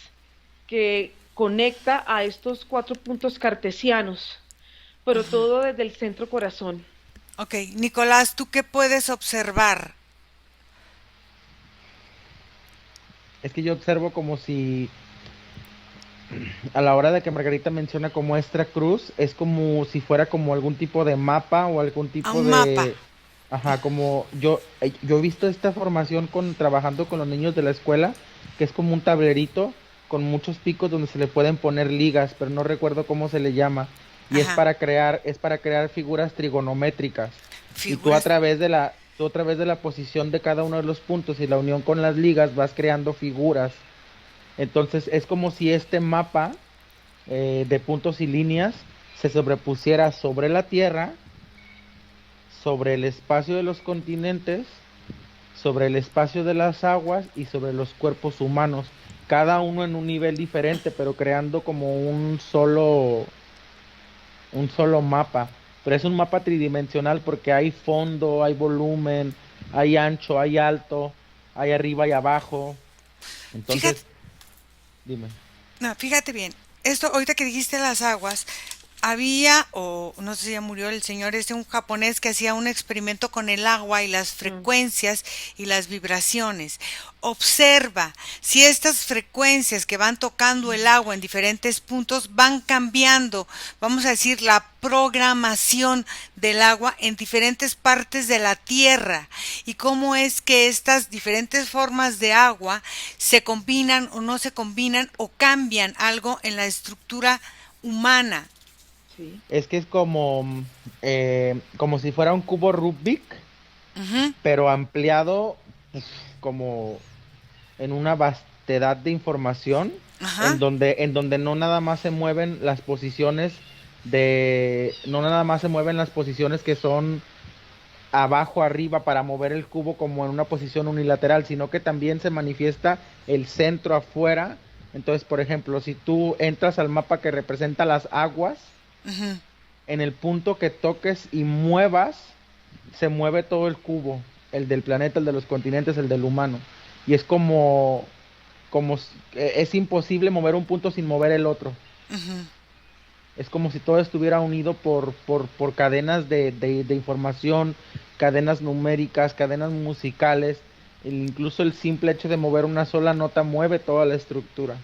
que conecta a estos cuatro puntos cartesianos, pero todo desde el centro corazón. Ok, Nicolás, ¿tú qué puedes observar? Es que yo observo como si a la hora de que Margarita menciona como extra cruz, es como si fuera como algún tipo de mapa o algún A tipo un mapa. de, ajá, como yo he visto esta formación con trabajando con los niños de la escuela, que es como un tablerito con muchos picos donde se le pueden poner ligas, pero no recuerdo cómo se le llama, y Ajá, es para crear figuras trigonométricas. Y figuras. tú a través de la posición de cada uno de los puntos y la unión con las ligas vas creando figuras. Entonces es como si este mapa de puntos y líneas se sobrepusiera sobre la Tierra, sobre el espacio de los continentes, sobre el espacio de las aguas y sobre los cuerpos humanos, cada uno en un nivel diferente, pero creando como un solo mapa. Pero es un mapa tridimensional porque hay fondo, hay volumen, hay ancho, hay alto, hay arriba y abajo. Fíjate, Entonces, dime. no, fíjate bien. Esto, ahorita que dijiste las aguas, había, o no sé si ya murió el señor un japonés que hacía un experimento con el agua y las Mm, frecuencias y las vibraciones. Observa si estas frecuencias que van tocando el agua en diferentes puntos van cambiando, vamos a decir, la programación del agua en diferentes partes de la Tierra y cómo es que estas diferentes formas de agua se combinan o no se combinan o cambian algo en la estructura humana. sí. Es que es como si fuera un cubo Rubik, Ujú, pero ampliado uf, como en una vastedad de información, ajá, en donde no nada más se mueven las posiciones no nada más se mueven las posiciones que son abajo, arriba, para mover el cubo como en una posición unilateral, sino que también se manifiesta el centro afuera. Entonces, por ejemplo, si tú entras al mapa que representa las aguas, ujú. en el punto que toques y muevas, se mueve todo el cubo, el del planeta, el de los continentes, el del humano. Y es es imposible mover un punto sin mover el otro. Ujú. Es como si todo estuviera unido por cadenas de información, cadenas numéricas, cadenas musicales. Incluso el simple hecho de mover una sola nota mueve toda la estructura.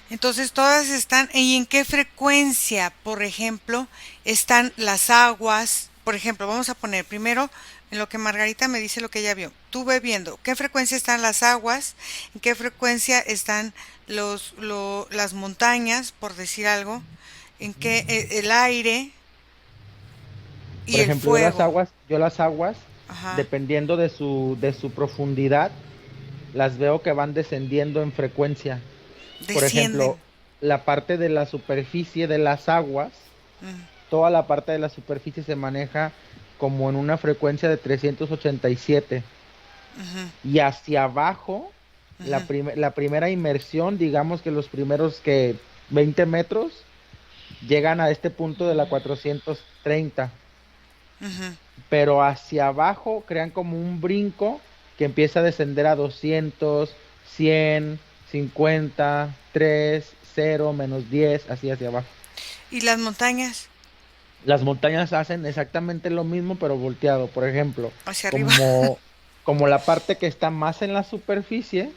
Entonces todas están, ¿y en qué frecuencia, por ejemplo, están las aguas? Por ejemplo, vamos a poner primero en lo que Margarita me dice lo que ella vio. Tú ve viendo, ¿qué frecuencia están las aguas? ¿En qué frecuencia están las montañas, por decir algo? ¿En qué el aire y Por el ejemplo, fuego? yo las aguas, Ajá, dependiendo de su profundidad, las veo que van descendiendo en frecuencia. Por ejemplo, descienden. la parte de la superficie de las aguas, Mm, toda la parte de la superficie se maneja como en una frecuencia de 387. ujú, Y hacia abajo, ujú, la primera inmersión, digamos que los primeros que 20 metros, llegan a este punto de la 430. ujú. Pero hacia abajo crean como un brinco que empieza a descender a 200, 100, 50, 3, 0, -10, así hacia abajo. ¿Y las montañas? Las montañas hacen exactamente lo mismo, pero volteado. Por ejemplo, Hacia arriba. como, como la parte que está más en la superficie,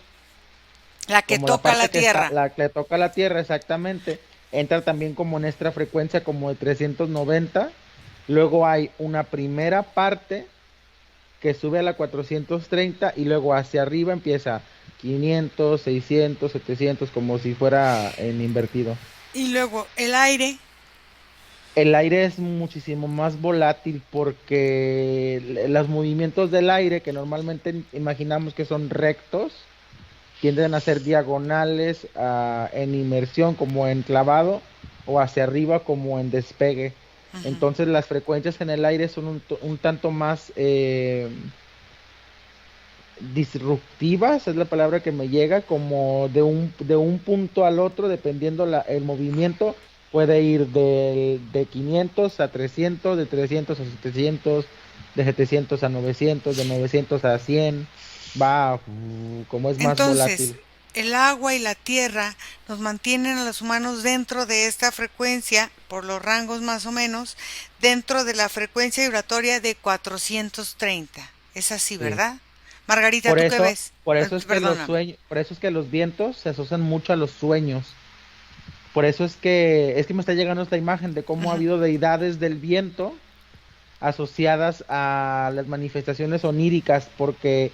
La que como la toca la parte que está, tierra. la que le toca a la Tierra exactamente, entra también como en esta frecuencia como de 390. Luego hay una primera parte que sube a la 430 y luego hacia arriba empieza 500, 600, 700, como si fuera en invertido. Y luego el aire. El aire es muchísimo más volátil porque los movimientos del aire, que normalmente imaginamos que son rectos, tienden a ser diagonales en inmersión como en clavado o hacia arriba como en despegue. Ujú. Entonces las frecuencias en el aire son un tanto más disruptivas, es la palabra que me llega, como de un punto al otro, dependiendo el movimiento, puede ir de 500 a 300, de 300 a 700, de 700 a 900, de 900 a 100, va como es más Entonces, volátil. el agua y la tierra nos mantienen a los humanos dentro de esta frecuencia, por los rangos más o menos, dentro de la frecuencia vibratoria de 430. Es así, Sí. ¿verdad? Margarita, ¿tú qué ves? Por eso es que los Perdóname. sueños, por eso es que los vientos se asocian mucho a los sueños. Por eso es que me está llegando esta imagen de cómo ha Ujú, habido deidades del viento asociadas a las manifestaciones oníricas, porque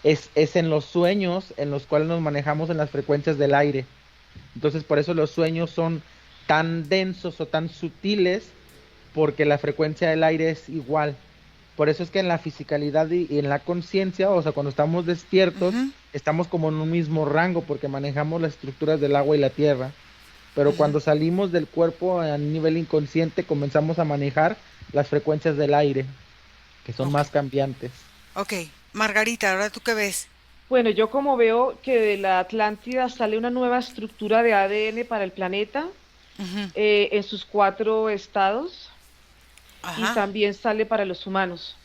es en los sueños en los cuales nos manejamos en las frecuencias del aire. Entonces, por eso los sueños son tan densos o tan sutiles, porque la frecuencia del aire es igual. Por eso es que en la fisicalidad y en la conciencia, o sea, cuando estamos despiertos, ujú, estamos como en un mismo rango, porque manejamos las estructuras del agua y la tierra. Pero ujú. cuando salimos del cuerpo a nivel inconsciente, comenzamos a manejar las frecuencias del aire, que son Ok, más cambiantes. ok. Margarita, ¿ahora tú qué ves? Bueno, yo como veo que de la Atlántida sale una nueva estructura de ADN para el planeta Ujú, en sus cuatro estados y ajá, también sale para los humanos.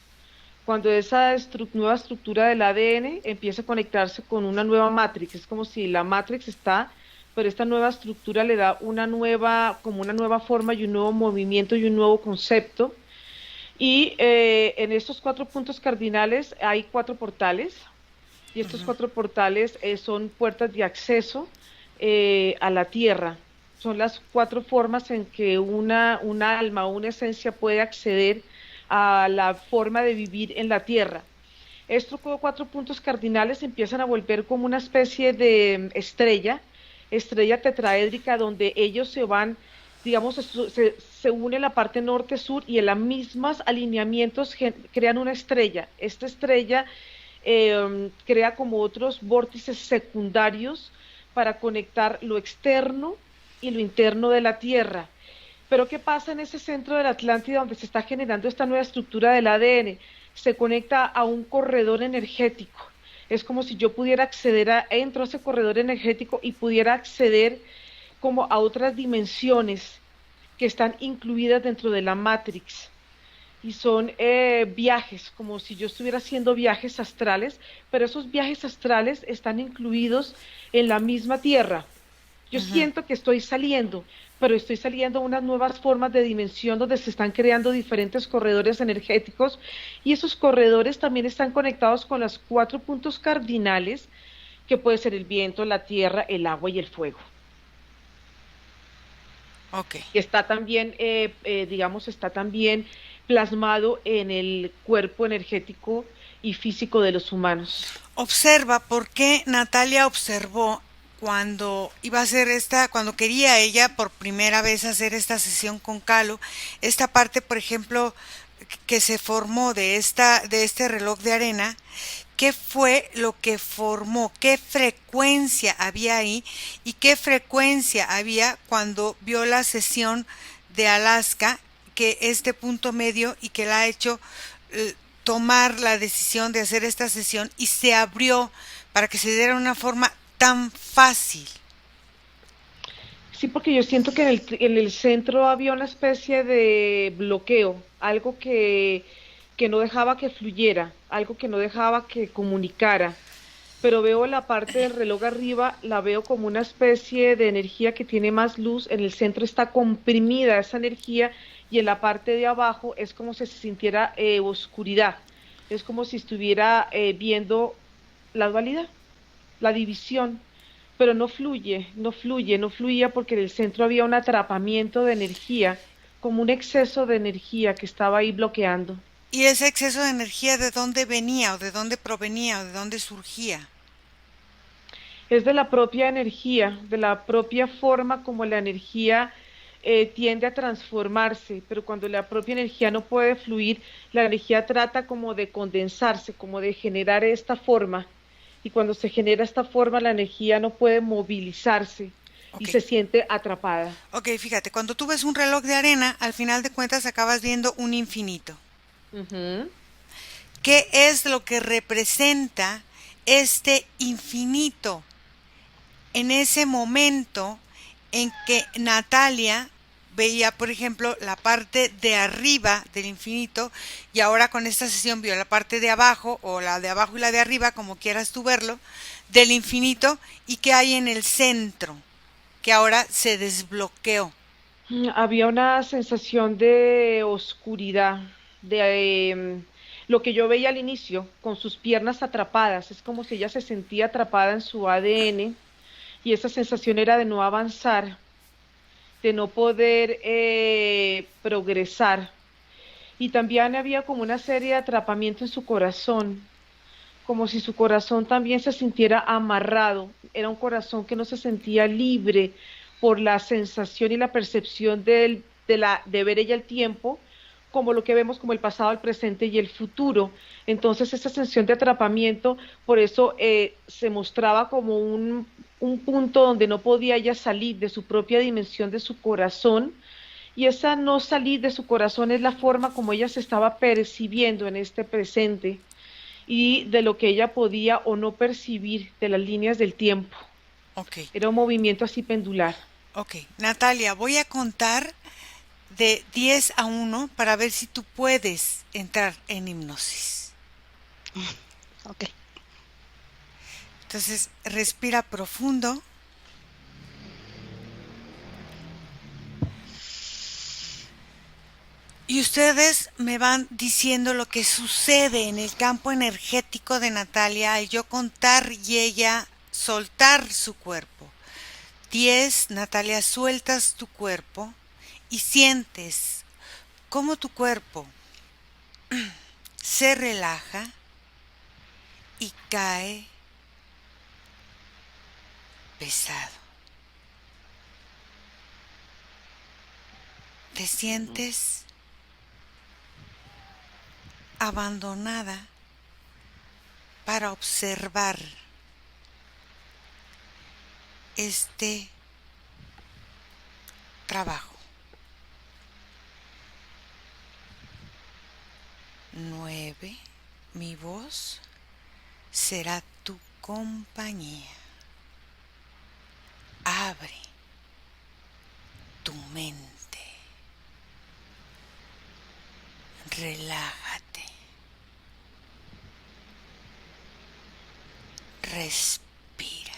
Cuando esa nueva estructura del ADN empieza a conectarse con una nueva matrix, es como si la matrix está pero esta nueva estructura le da como una nueva forma y un nuevo movimiento y un nuevo concepto. Y en estos 4 puntos cardinales hay 4 portales, y estos 4 portales son puertas de acceso a la tierra. Son las 4 formas en que un alma o una esencia puede acceder a la forma de vivir en la tierra. Estos 4 puntos cardinales empiezan a volver como una especie de estrella tetraédrica, donde ellos se van, digamos, se une la parte norte-sur, y en los mismos alineamientos crean una estrella. Esta estrella crea como otros vórtices secundarios para conectar lo externo y lo interno de la Tierra. Pero ¿qué pasa en ese centro de la Atlántida donde se está generando esta nueva estructura del ADN? Se conecta a un corredor energético. Es como si yo pudiera entro a ese corredor energético y pudiera acceder como a otras dimensiones que están incluidas dentro de la Matrix. Y son viajes, como si yo estuviera haciendo viajes astrales, pero esos viajes astrales están incluidos en la misma Tierra. Yo siento que estoy saliendo, pero estoy saliendo a unas nuevas formas de dimensión donde se están creando diferentes corredores energéticos, y esos corredores también están conectados con los 4 puntos cardinales, que puede ser el viento, la tierra, el agua y el fuego. Ok. Está también, digamos, está también plasmado en el cuerpo energético y físico de los humanos. Observa por qué Natalia observó cuando iba a hacer cuando quería ella por primera vez hacer esta sesión con Calo, esta parte, por ejemplo, que se formó de este reloj de arena. ¿Qué fue lo que formó? ¿Qué frecuencia había ahí? ¿Y qué frecuencia había cuando vio la sesión de Alaska, que este punto medio, y que la ha hecho tomar la decisión de hacer esta sesión, y se abrió para que se diera una forma tan fácil? Sí, porque yo siento que en el centro había una especie de bloqueo, algo que no dejaba que fluyera, algo que no dejaba que comunicara. Pero veo la parte del reloj arriba, la veo como una especie de energía que tiene más luz. En el centro está comprimida esa energía, y en la parte de abajo es como si se sintiera oscuridad. Es como si estuviera viendo la dualidad, la división, pero no fluye, no fluye, no fluía, porque en el centro había un atrapamiento de energía, como un exceso de energía que estaba ahí bloqueando. ¿Y ese exceso de energía de dónde venía, o de dónde provenía, o de dónde surgía? Es de la propia energía, de la propia forma como la energía tiende a transformarse, pero cuando la propia energía no puede fluir, la energía trata como de condensarse, como de generar esta forma, y cuando se genera esta forma, la energía no puede movilizarse y Ok. se siente atrapada. Ok, fíjate, cuando tú ves un reloj de arena, al final de cuentas acabas viendo un infinito. Ujú. ¿Qué es lo que representa este infinito en ese momento en que Natalia veía, por ejemplo, la parte de arriba del infinito, y ahora con esta sesión vio la parte de abajo, o la de abajo y la de arriba, como quieras tú verlo, del infinito, y que hay en el centro, que ahora se desbloqueó? Había una sensación de oscuridad, de lo que yo veía al inicio, con sus piernas atrapadas. Es como si ella se sentía atrapada en su ADN, y esa sensación era de no avanzar, de no poder progresar. Y también había como una serie de atrapamiento en su corazón, como si su corazón también se sintiera amarrado. Era un corazón que no se sentía libre por la sensación y la percepción de ver ella el tiempo como lo que vemos como el pasado, el presente y el futuro. Entonces esa sensación de atrapamiento, por eso se mostraba como un punto donde no podía ella salir de su propia dimensión, de su corazón, y esa no salir de su corazón es la forma como ella se estaba percibiendo en este presente, y de lo que ella podía o no percibir de las líneas del tiempo. Ok, Era un movimiento así pendular. ok. Natalia, voy a contar de 10 a 1 para ver si tú puedes entrar en hipnosis. Ok. Entonces, respira profundo. Y ustedes me van diciendo lo que sucede en el campo energético de Natalia al yo contar y ella soltar su cuerpo. 10, Natalia, sueltas tu cuerpo y sientes cómo tu cuerpo se relaja y cae pesado. Te sientes abandonada para observar este trabajo. 9, mi voz será tu compañía. Abre tu mente. Relájate. Respira.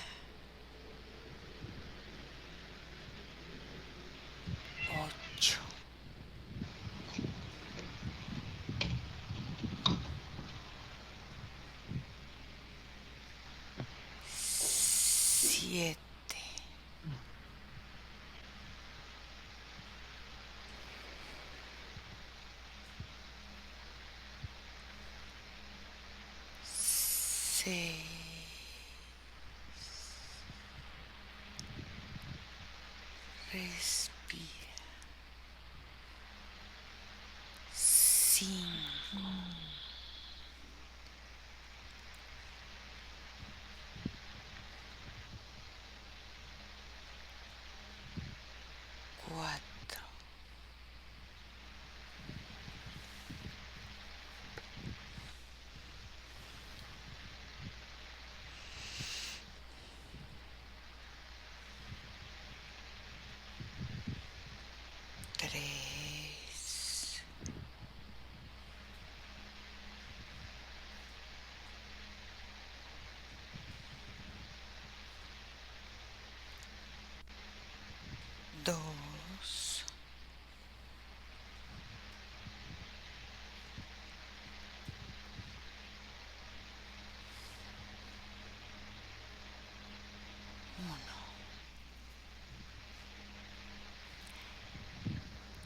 8, 7, 6, 5, 4, 3, 2, 1.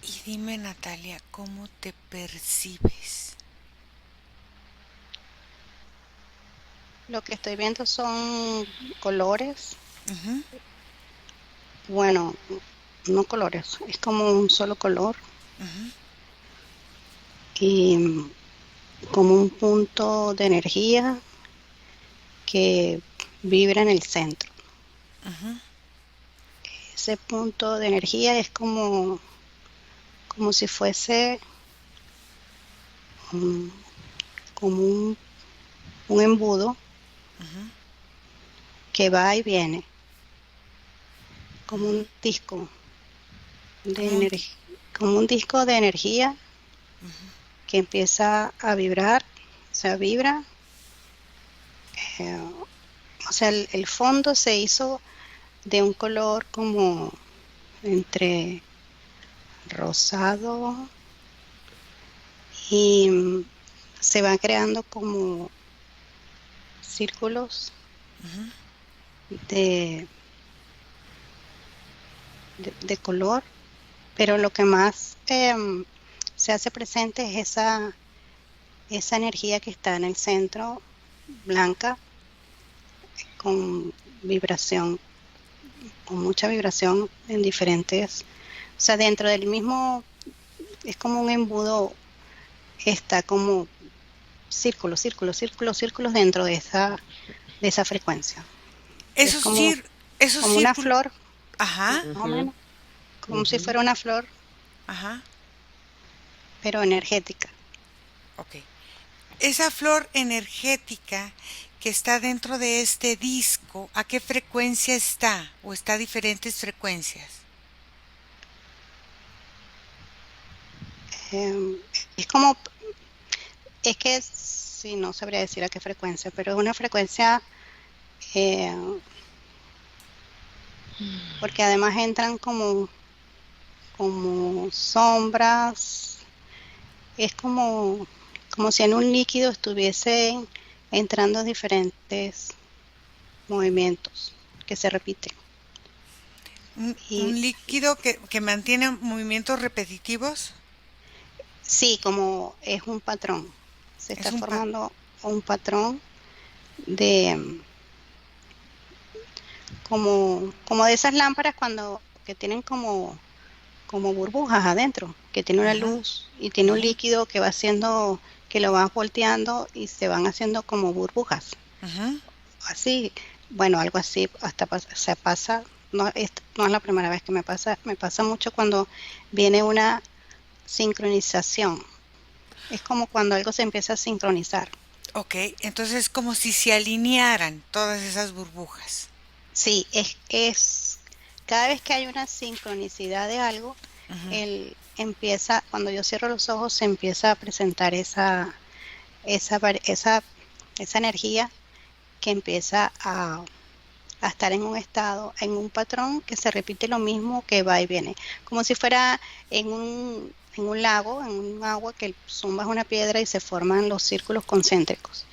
Y dime, Natalia, ¿cómo te percibes? Lo que estoy viendo son colores. Ujú. Bueno, no colores, es como un solo color Ujú. y como un punto de energía que vibra en el centro. Ujú. Ese punto de energía es como si fuese um, como un embudo Ujú. que va y viene, como un disco de Como un- energía, como un disco de energía que empieza a vibrar, o sea, vibra, eh, o sea, el fondo se hizo de un color como entre rosado y se van creando como círculos Ujú. de, de color, pero lo que más se hace presente es esa energía que está en el centro, blanca, con vibración, con mucha vibración en diferentes, o sea, dentro del mismo, es como un embudo, está como círculos, círculos, círculos, círculos dentro de esa frecuencia. Es Esos, esos como una círculos. flor, Ajá, más o menos, como si Ujú. fuera una flor, ajá, pero energética. ok. Esa flor energética que está dentro de este disco, ¿a qué frecuencia está? ¿O está a diferentes frecuencias? Eh, es como, es que sí, no sabría decir a qué frecuencia, pero es una frecuencia, eh, porque además entran como sombras, Es como si en un líquido estuviesen entrando diferentes movimientos que se repiten. Un Y líquido que mantiene movimientos repetitivos. sí, como es un patrón, se Es está un pa- formando un patrón de como de esas lámparas cuando que tienen como burbujas adentro, que tiene una Ajá, luz y tiene un ajá, líquido que va haciendo, que lo vas volteando y se van haciendo como burbujas. ajá. Así, bueno, algo así hasta se pasa, no es la primera vez que me pasa mucho cuando viene una sincronización. Es como cuando algo se empieza a sincronizar. Ok, entonces es como si se alinearan todas esas burbujas. Sí, cada vez que hay una sincronicidad de algo, Ujú. cuando yo cierro los ojos, se empieza a presentar esa, vari- esa, esa energía que empieza a estar en un estado, en un patrón que se repite lo mismo que va y viene, como si fuera en un lago, en un agua que zumbas una piedra y se forman los círculos concéntricos.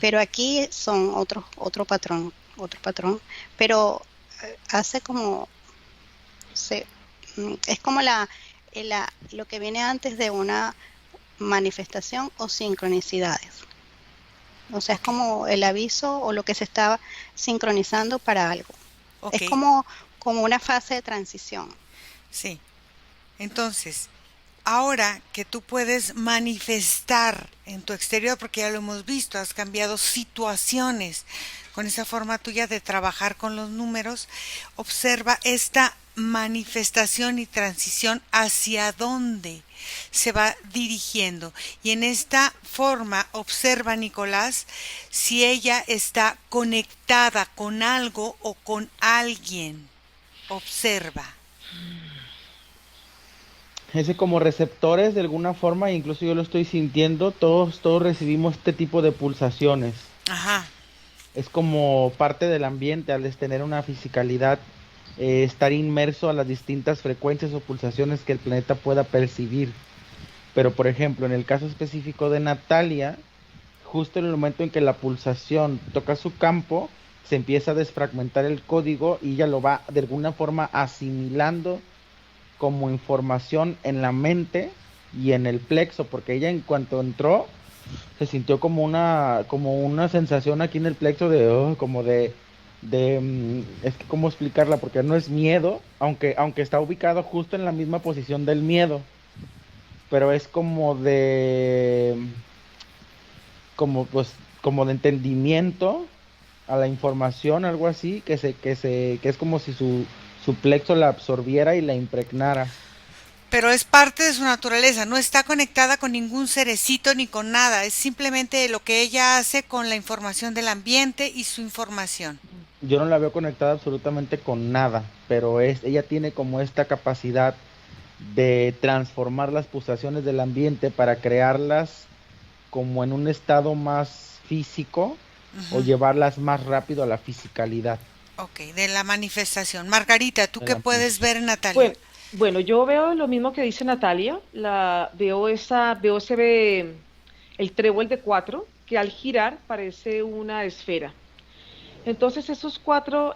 Pero aquí son otro patrón, pero hace como, es como lo que viene antes de una manifestación o sincronicidades. O sea, es Ok, como el aviso o lo que se estaba sincronizando para algo. ok, Es como una fase de transición. sí. Entonces, ahora que tú puedes manifestar en tu exterior, porque ya lo hemos visto, has cambiado situaciones con esa forma tuya de trabajar con los números, observa esta manifestación y transición hacia dónde se va dirigiendo. Y en esta forma observa, Nicolás, si ella está conectada con algo o con alguien. Observa. Ese como receptores de alguna forma, incluso yo lo estoy sintiendo, todos recibimos este tipo de pulsaciones. Ajá. Es como parte del ambiente al tener una fisicalidad, estar inmerso a las distintas frecuencias o pulsaciones que el planeta pueda percibir. Pero por ejemplo, en el caso específico de Natalia, justo en el momento en que la pulsación toca su campo, se empieza a desfragmentar el código y ella lo va de alguna forma asimilando como información en la mente y en el plexo, porque ella en cuanto entró se sintió como una sensación aquí en el plexo de como es que cómo explicarla, porque no es miedo, aunque está ubicado justo en la misma posición del miedo, pero es como pues como de entendimiento a la información, algo así, que es como si su plexo la absorbiera y la impregnara. Pero es parte de su naturaleza, no está conectada con ningún cerecito ni con nada, es simplemente lo que ella hace con la información del ambiente y su información. Yo no la veo conectada absolutamente con nada, pero ella tiene como esta capacidad de transformar las pulsaciones del ambiente para crearlas como en un estado más físico o Ujú. llevarlas más rápido a la fisicalidad Ok, de la manifestación. Margarita, ¿tú de qué la puedes ver manifestación. en Natalia? Bueno, bueno, yo veo lo mismo que dice Natalia, el trébol de cuatro, que al girar parece una esfera. Entonces esos cuatro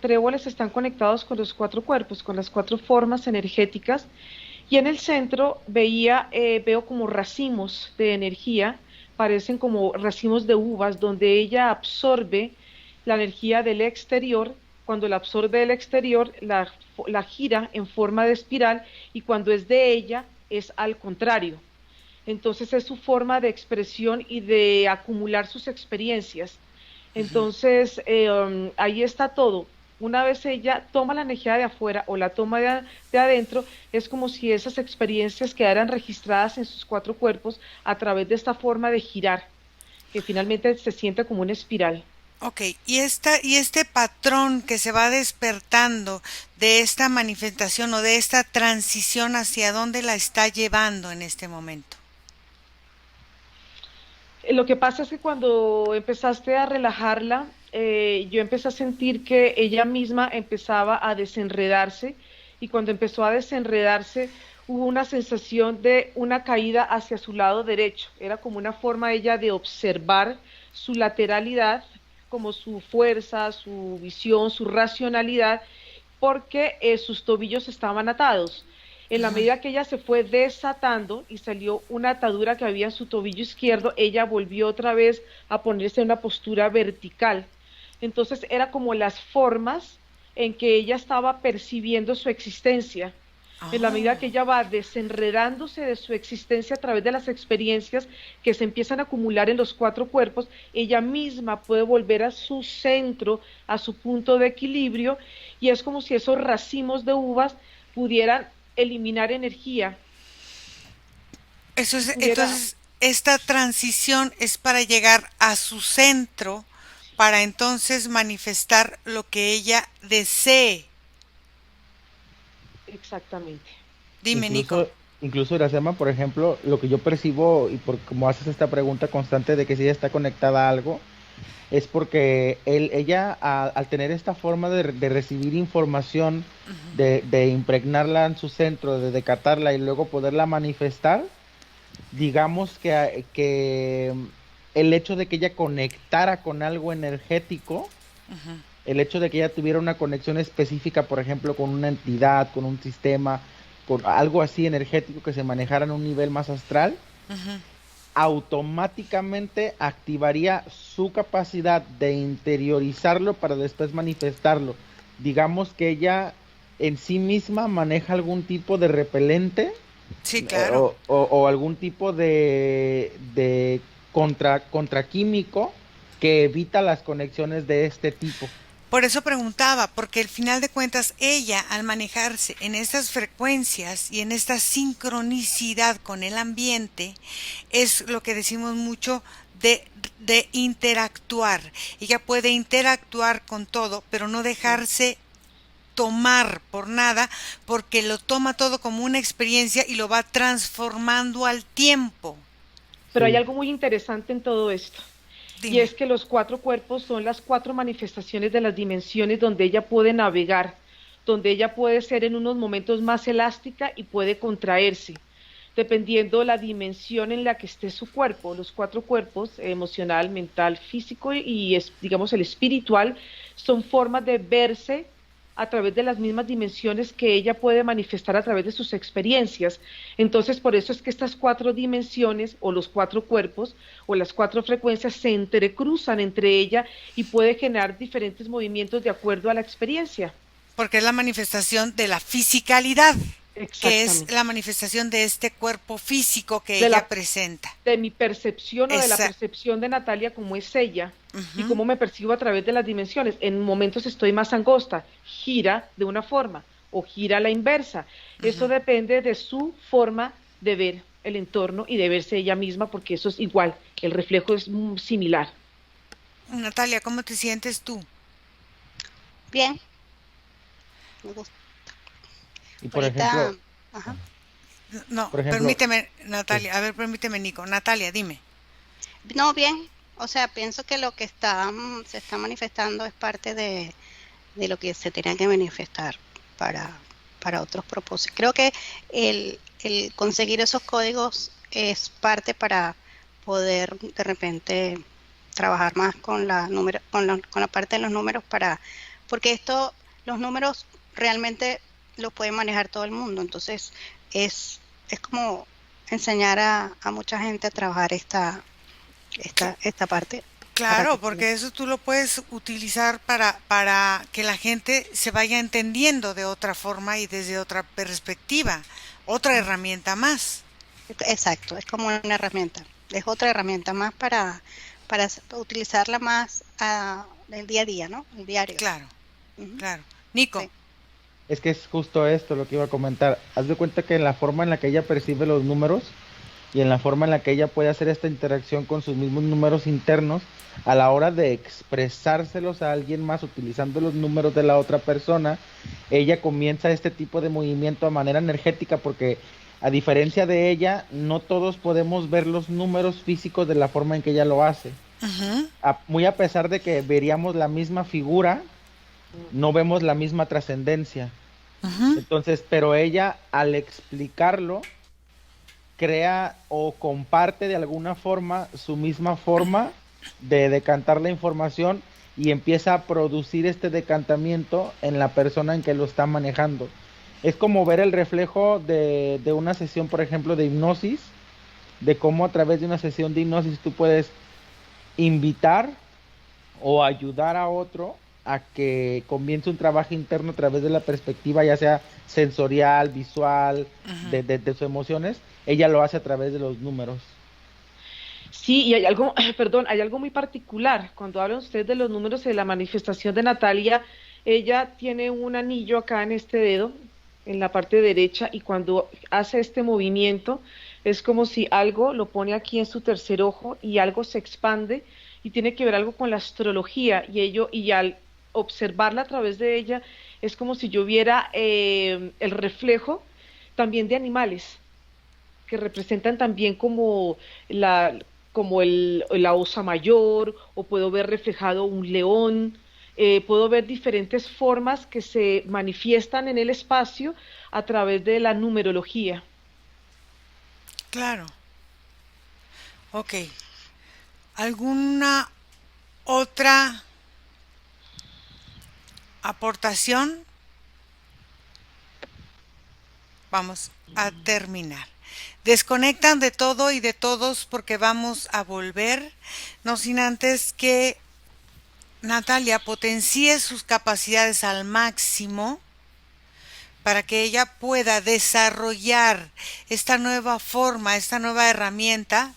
tréboles están conectados con los cuatro cuerpos, con las cuatro formas energéticas, y en el centro veo como racimos de energía, parecen como racimos de uvas, donde ella absorbe la energía del exterior. Cuando la absorbe del exterior, la gira en forma de espiral, y cuando es de ella, es al contrario. Entonces es su forma de expresión y de acumular sus experiencias. Entonces, ahí está todo. Una vez ella toma la energía de afuera o la toma de adentro, es como si esas experiencias quedaran registradas en sus cuatro cuerpos a través de esta forma de girar, que finalmente se siente como una espiral. Ok, y este patrón que se va despertando de esta manifestación o de esta transición, ¿hacia dónde la está llevando en este momento? Lo que pasa es que cuando empezaste a relajarla, yo empecé a sentir que ella misma empezaba a desenredarse, y cuando empezó a desenredarse hubo una sensación de una caída hacia su lado derecho. Era como una forma ella de observar su lateralidad, como su fuerza, su visión, su racionalidad, porque sus tobillos estaban atados. En la medida que ella se fue desatando y salió una atadura que había en su tobillo izquierdo, ella volvió otra vez a ponerse en una postura vertical. Entonces era como las formas en que ella estaba percibiendo su existencia. En la medida que ella va desenredándose de su existencia a través de las experiencias que se empiezan a acumular en los 4 cuerpos, ella misma puede volver a su centro, a su punto de equilibrio, y es como si esos racimos de uvas pudieran eliminar energía. Eso es, entonces, esta transición es para llegar a su centro, para entonces manifestar lo que ella desee. Exactamente. Dime, Nico. Incluso, Iracema, por ejemplo, lo que yo percibo, y por como haces esta pregunta constante de que si ella está conectada a algo, es porque ella, al tener esta forma de recibir información, de impregnarla en su centro, de decatarla y luego poderla manifestar, digamos que el hecho de que ella conectara con algo energético, el hecho de que ella tuviera una conexión específica, por ejemplo, con una entidad, con un sistema, con algo así energético que se manejara en un nivel más astral, automáticamente activaría su capacidad de interiorizarlo para después manifestarlo. Digamos que ella en sí misma maneja algún tipo de repelente, sí, claro, o algún tipo de contraquímico que evita las conexiones de este tipo. Por eso preguntaba, porque al final de cuentas ella, al manejarse en estas frecuencias y en esta sincronicidad con el ambiente, es lo que decimos mucho de interactuar. Ella puede interactuar con todo, pero no dejarse tomar por nada, porque lo toma todo como una experiencia y lo va transformando al tiempo. Pero hay algo muy interesante en todo esto. Dime. Y es que los 4 cuerpos son las 4 manifestaciones de las dimensiones donde ella puede navegar, donde ella puede ser en unos momentos más elástica y puede contraerse, dependiendo la dimensión en la que esté su cuerpo. Los 4 cuerpos, emocional, mental, físico y digamos el espiritual, son formas de verse a través de las mismas dimensiones que ella puede manifestar a través de sus experiencias. Entonces, por eso es que estas 4 dimensiones, o los 4 cuerpos, o las 4 frecuencias se entrecruzan entre ella y puede generar diferentes movimientos de acuerdo a la experiencia. Porque es la manifestación de la fisicalidad, que es la manifestación de este cuerpo físico que ella presenta. De mi percepción o de la percepción de Natalia como es ella, y cómo me percibo a través de las dimensiones. En momentos estoy más angosta, gira de una forma, o gira a la inversa. Eso depende de su forma de ver el entorno y de verse ella misma, porque eso es igual, el reflejo es similar. Natalia, ¿cómo te sientes tú? Bien. Me gusta. Y por ejemplo... No, por ejemplo, permíteme, Natalia, sí. A ver, permíteme, Nico. Natalia, dime. No, bien. O sea, pienso que lo que se está manifestando es parte de lo que se tenía que manifestar para otros propósitos. Creo que el conseguir esos códigos es parte para poder de repente trabajar más con la parte de los números, porque los números realmente los puede manejar todo el mundo. Entonces es como enseñar a mucha gente a trabajar esta parte. Claro, porque eso tú lo puedes utilizar para que la gente se vaya entendiendo de otra forma y desde otra perspectiva, otra herramienta más. Exacto, es como una herramienta, es otra herramienta más para utilizarla más del día a día, ¿no? El diario. Claro, claro. Nico. Sí. Es que es justo esto lo que iba a comentar. Haz de cuenta que en la forma en la que ella percibe los números y en la forma en la que ella puede hacer esta interacción con sus mismos números internos, a la hora de expresárselos a alguien más utilizando los números de la otra persona, ella comienza este tipo de movimiento a manera energética, porque a diferencia de ella, no todos podemos ver los números físicos de la forma en que ella lo hace. Muy a pesar de que veríamos la misma figura, no vemos la misma trascendencia. Ujú. Entonces, pero ella al explicarlo, crea o comparte de alguna forma su misma forma de decantar la información y empieza a producir este decantamiento en la persona en que lo está manejando. Es como ver el reflejo de una sesión, por ejemplo, de hipnosis, de cómo a través de una sesión de hipnosis tú puedes invitar o ayudar a otro a que comience un trabajo interno a través de la perspectiva, ya sea sensorial, visual, de sus emociones. Ella lo hace a través de los números. Sí, y hay algo, perdón, hay algo muy particular. Cuando hablan ustedes de los números de la manifestación de Natalia, ella tiene un anillo acá en este dedo, en la parte derecha, y cuando hace este movimiento, es como si algo lo pone aquí en su tercer ojo y algo se expande y tiene que ver algo con la astrología y ello, y al observarla a través de ella, es como si yo viera el reflejo también de animales que representan también como la, la osa mayor, o puedo ver reflejado un león, puedo ver diferentes formas que se manifiestan en el espacio a través de la numerología. Claro. Ok. ¿Alguna otra aportación? Vamos a terminar. Desconectan de todo y de todos porque vamos a volver, no sin antes que Natalia potencie sus capacidades al máximo para que ella pueda desarrollar esta nueva forma, esta nueva herramienta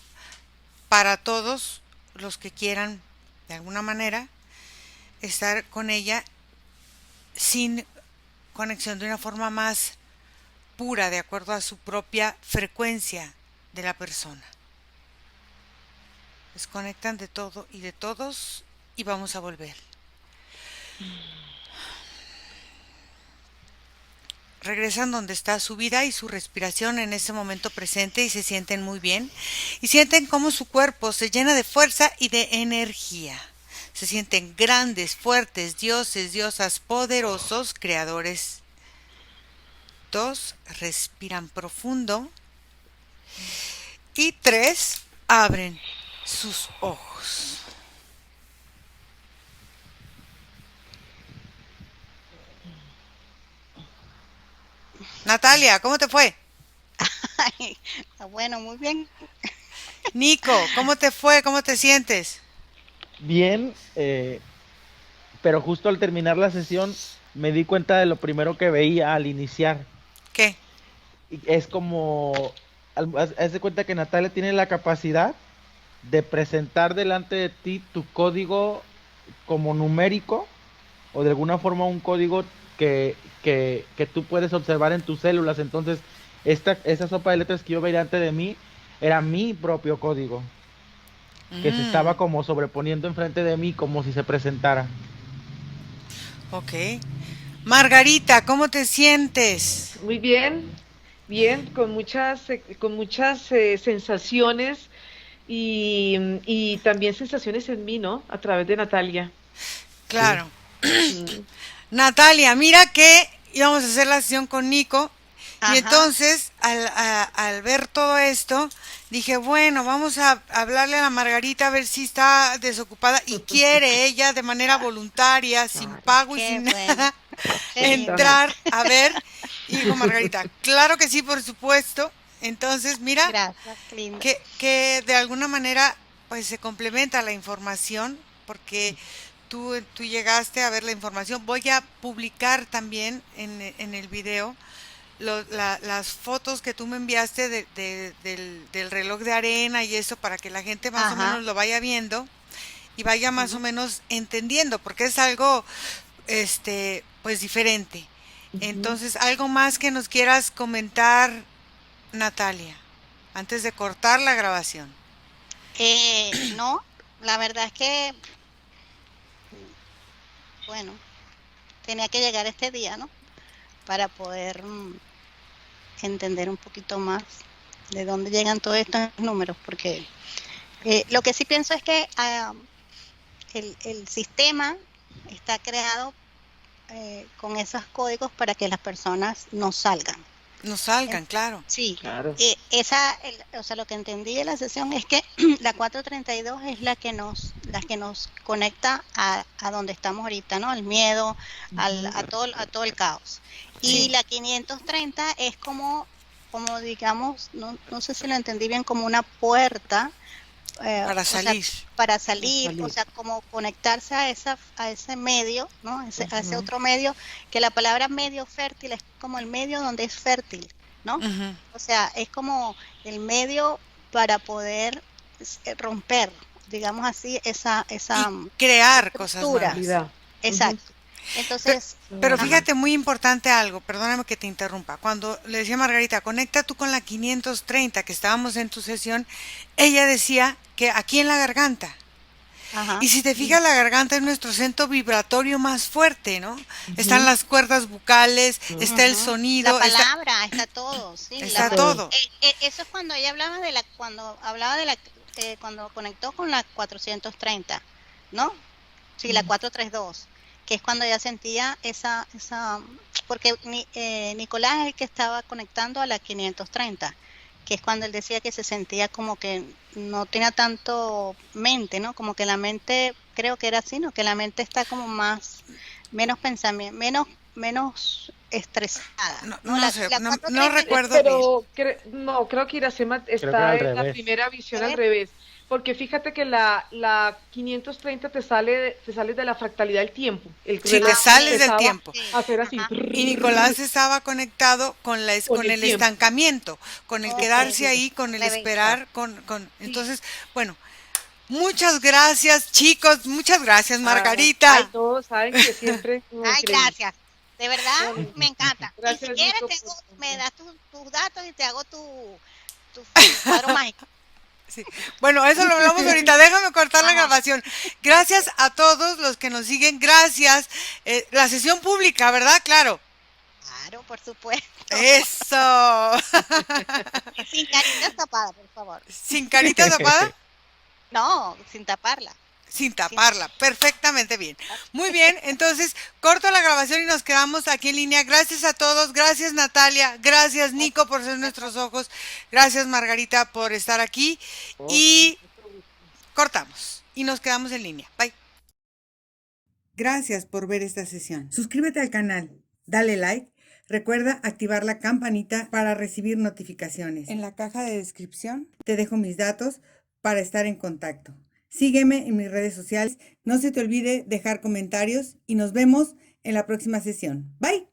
para todos los que quieran de alguna manera estar con ella sin conexión de una forma más pura, de acuerdo a su propia frecuencia de la persona. Desconectan de todo y de todos y vamos a volver. Regresan donde está su vida y su respiración en ese momento presente y se sienten muy bien. Y sienten cómo su cuerpo se llena de fuerza y de energía. Se sienten grandes, fuertes, dioses, diosas, poderosos, creadores. 2, respiran profundo. Y 3, abren sus ojos. Natalia, ¿cómo te fue? Ay, bueno, muy bien. Nico, ¿cómo te fue? ¿Cómo te sientes? Bien, pero justo al terminar la sesión me di cuenta de lo primero que veía al iniciar. ¿Qué? Y es como, haz de cuenta que Natalia tiene la capacidad de presentar delante de ti tu código como numérico o de alguna forma un código que tú puedes observar en tus células. Entonces, esa sopa de letras que yo veía delante de mí era mi propio código, que se estaba Mm, como sobreponiendo enfrente de mí como si se presentara. ok. Margarita, ¿cómo te sientes? Muy bien, bien, con muchas sensaciones y también sensaciones en mí, ¿no? A través de Natalia. Sí. Claro. Mm. Natalia, mira que íbamos a hacer la sesión con Nico y Ajá. entonces al ver todo esto dije, bueno, vamos a hablarle a la Margarita a ver si está desocupada y quiere ella de manera voluntaria, sin Claro, pago y Qué sin bueno, nada, qué lindo. exactamente. entrar a ver. Y dijo Margarita, claro que sí, por supuesto. Entonces, mira, Gracias, qué lindo. que de alguna manera pues se complementa la información porque tú llegaste a ver la información. Voy a publicar también en el video las fotos que tú me enviaste del reloj de arena y eso para que la gente más o menos Ajá. lo vaya viendo y vaya más o Ujú, menos entendiendo porque es algo pues diferente. Ujú. Entonces, algo más que nos quieras comentar, Natalia, antes de cortar la grabación. no, la verdad es que, bueno, tenía que llegar este día, ¿no? Para poder entender un poquito más de dónde llegan todos estos números, porque lo que sí pienso es que el sistema está creado con esos códigos para que las personas no salgan. No salgan, claro. Sí, Claro. o sea, lo que entendí de la sesión es que la 432 es la que nos conecta a donde estamos ahorita, ¿no? Al miedo, a todo el caos. Y Sí. la 530 es como digamos, no sé si lo entendí bien, como una puerta, Para o sea, salir. para salir, o salir. sea, como conectarse a ese medio, ¿no? A ese otro medio, que la palabra medio fértil es como el medio donde es fértil, ¿no? Ujú. O sea, es como el medio para poder romper, digamos así, esa Y crear cosas estructura. nuevas. Realidad. Exacto. Pe- Entonces, Pero ajá, fíjate, muy importante algo, perdóname que te interrumpa. Cuando le decía a Margarita, conecta tú con la 530, que estábamos en tu sesión, ella decía que aquí en la garganta. ajá, Y si te fijas, la garganta es nuestro centro vibratorio más fuerte, ¿no? Están Ujú. las cuerdas bucales, está el ujú. La sonido, palabra, está todo, sí, está Todo. todo. eso es cuando ella hablaba cuando conectó con la 430, ¿no? Sí, la 432, que es cuando ella sentía porque Nicolás es el que estaba conectando a la 530, que es cuando él decía que se sentía como que no tenía tanto mente, ¿no? Como que la mente, creo que era así, ¿no? Que la mente está como menos pensamiento, menos estresada, No, ¿no? no sé, La no 432, recuerdo bien. No, creo que Iracema Creo que era está al en la revés. primera visión al revés, porque fíjate que la 530 te sale de la fractalidad del tiempo. El Si te reloj sales del empezaba tiempo. sí, a hacer así, ajá, Y Nicolás estaba conectado con con el el tiempo. estancamiento, con el ok, quedarse ahí, con el revista. esperar, Sí. entonces, bueno, muchas gracias, chicos, muchas gracias, Ay, Margarita. todos saben que siempre Ay, increíble. gracias. De verdad, No, no, me encanta. Y si gracias, quieres, Nico, me das tus datos y te hago tu cuadro mágico. Sí. Bueno, eso lo hablamos ahorita. Déjame cortar la Ajá. grabación. Gracias a todos los que nos siguen. Gracias. La sesión pública, ¿verdad? Claro. Claro, por supuesto. Eso. Y sin carita tapada, por favor. Sin carita tapada. No, sin taparla. Sin Sin taparla, perfectamente bien. Muy bien, entonces corto la grabación y nos quedamos aquí en línea. Gracias a todos, gracias Natalia, gracias Nico por ser nuestros ojos, gracias Margarita por estar aquí y mucho gusto. cortamos y nos quedamos en línea. Bye. Gracias por ver esta sesión. Suscríbete al canal, dale like, recuerda activar la campanita para recibir notificaciones. En la caja de descripción te dejo mis datos para estar en contacto. Sígueme en mis redes sociales, no se te olvide dejar comentarios y nos vemos en la próxima sesión. Bye.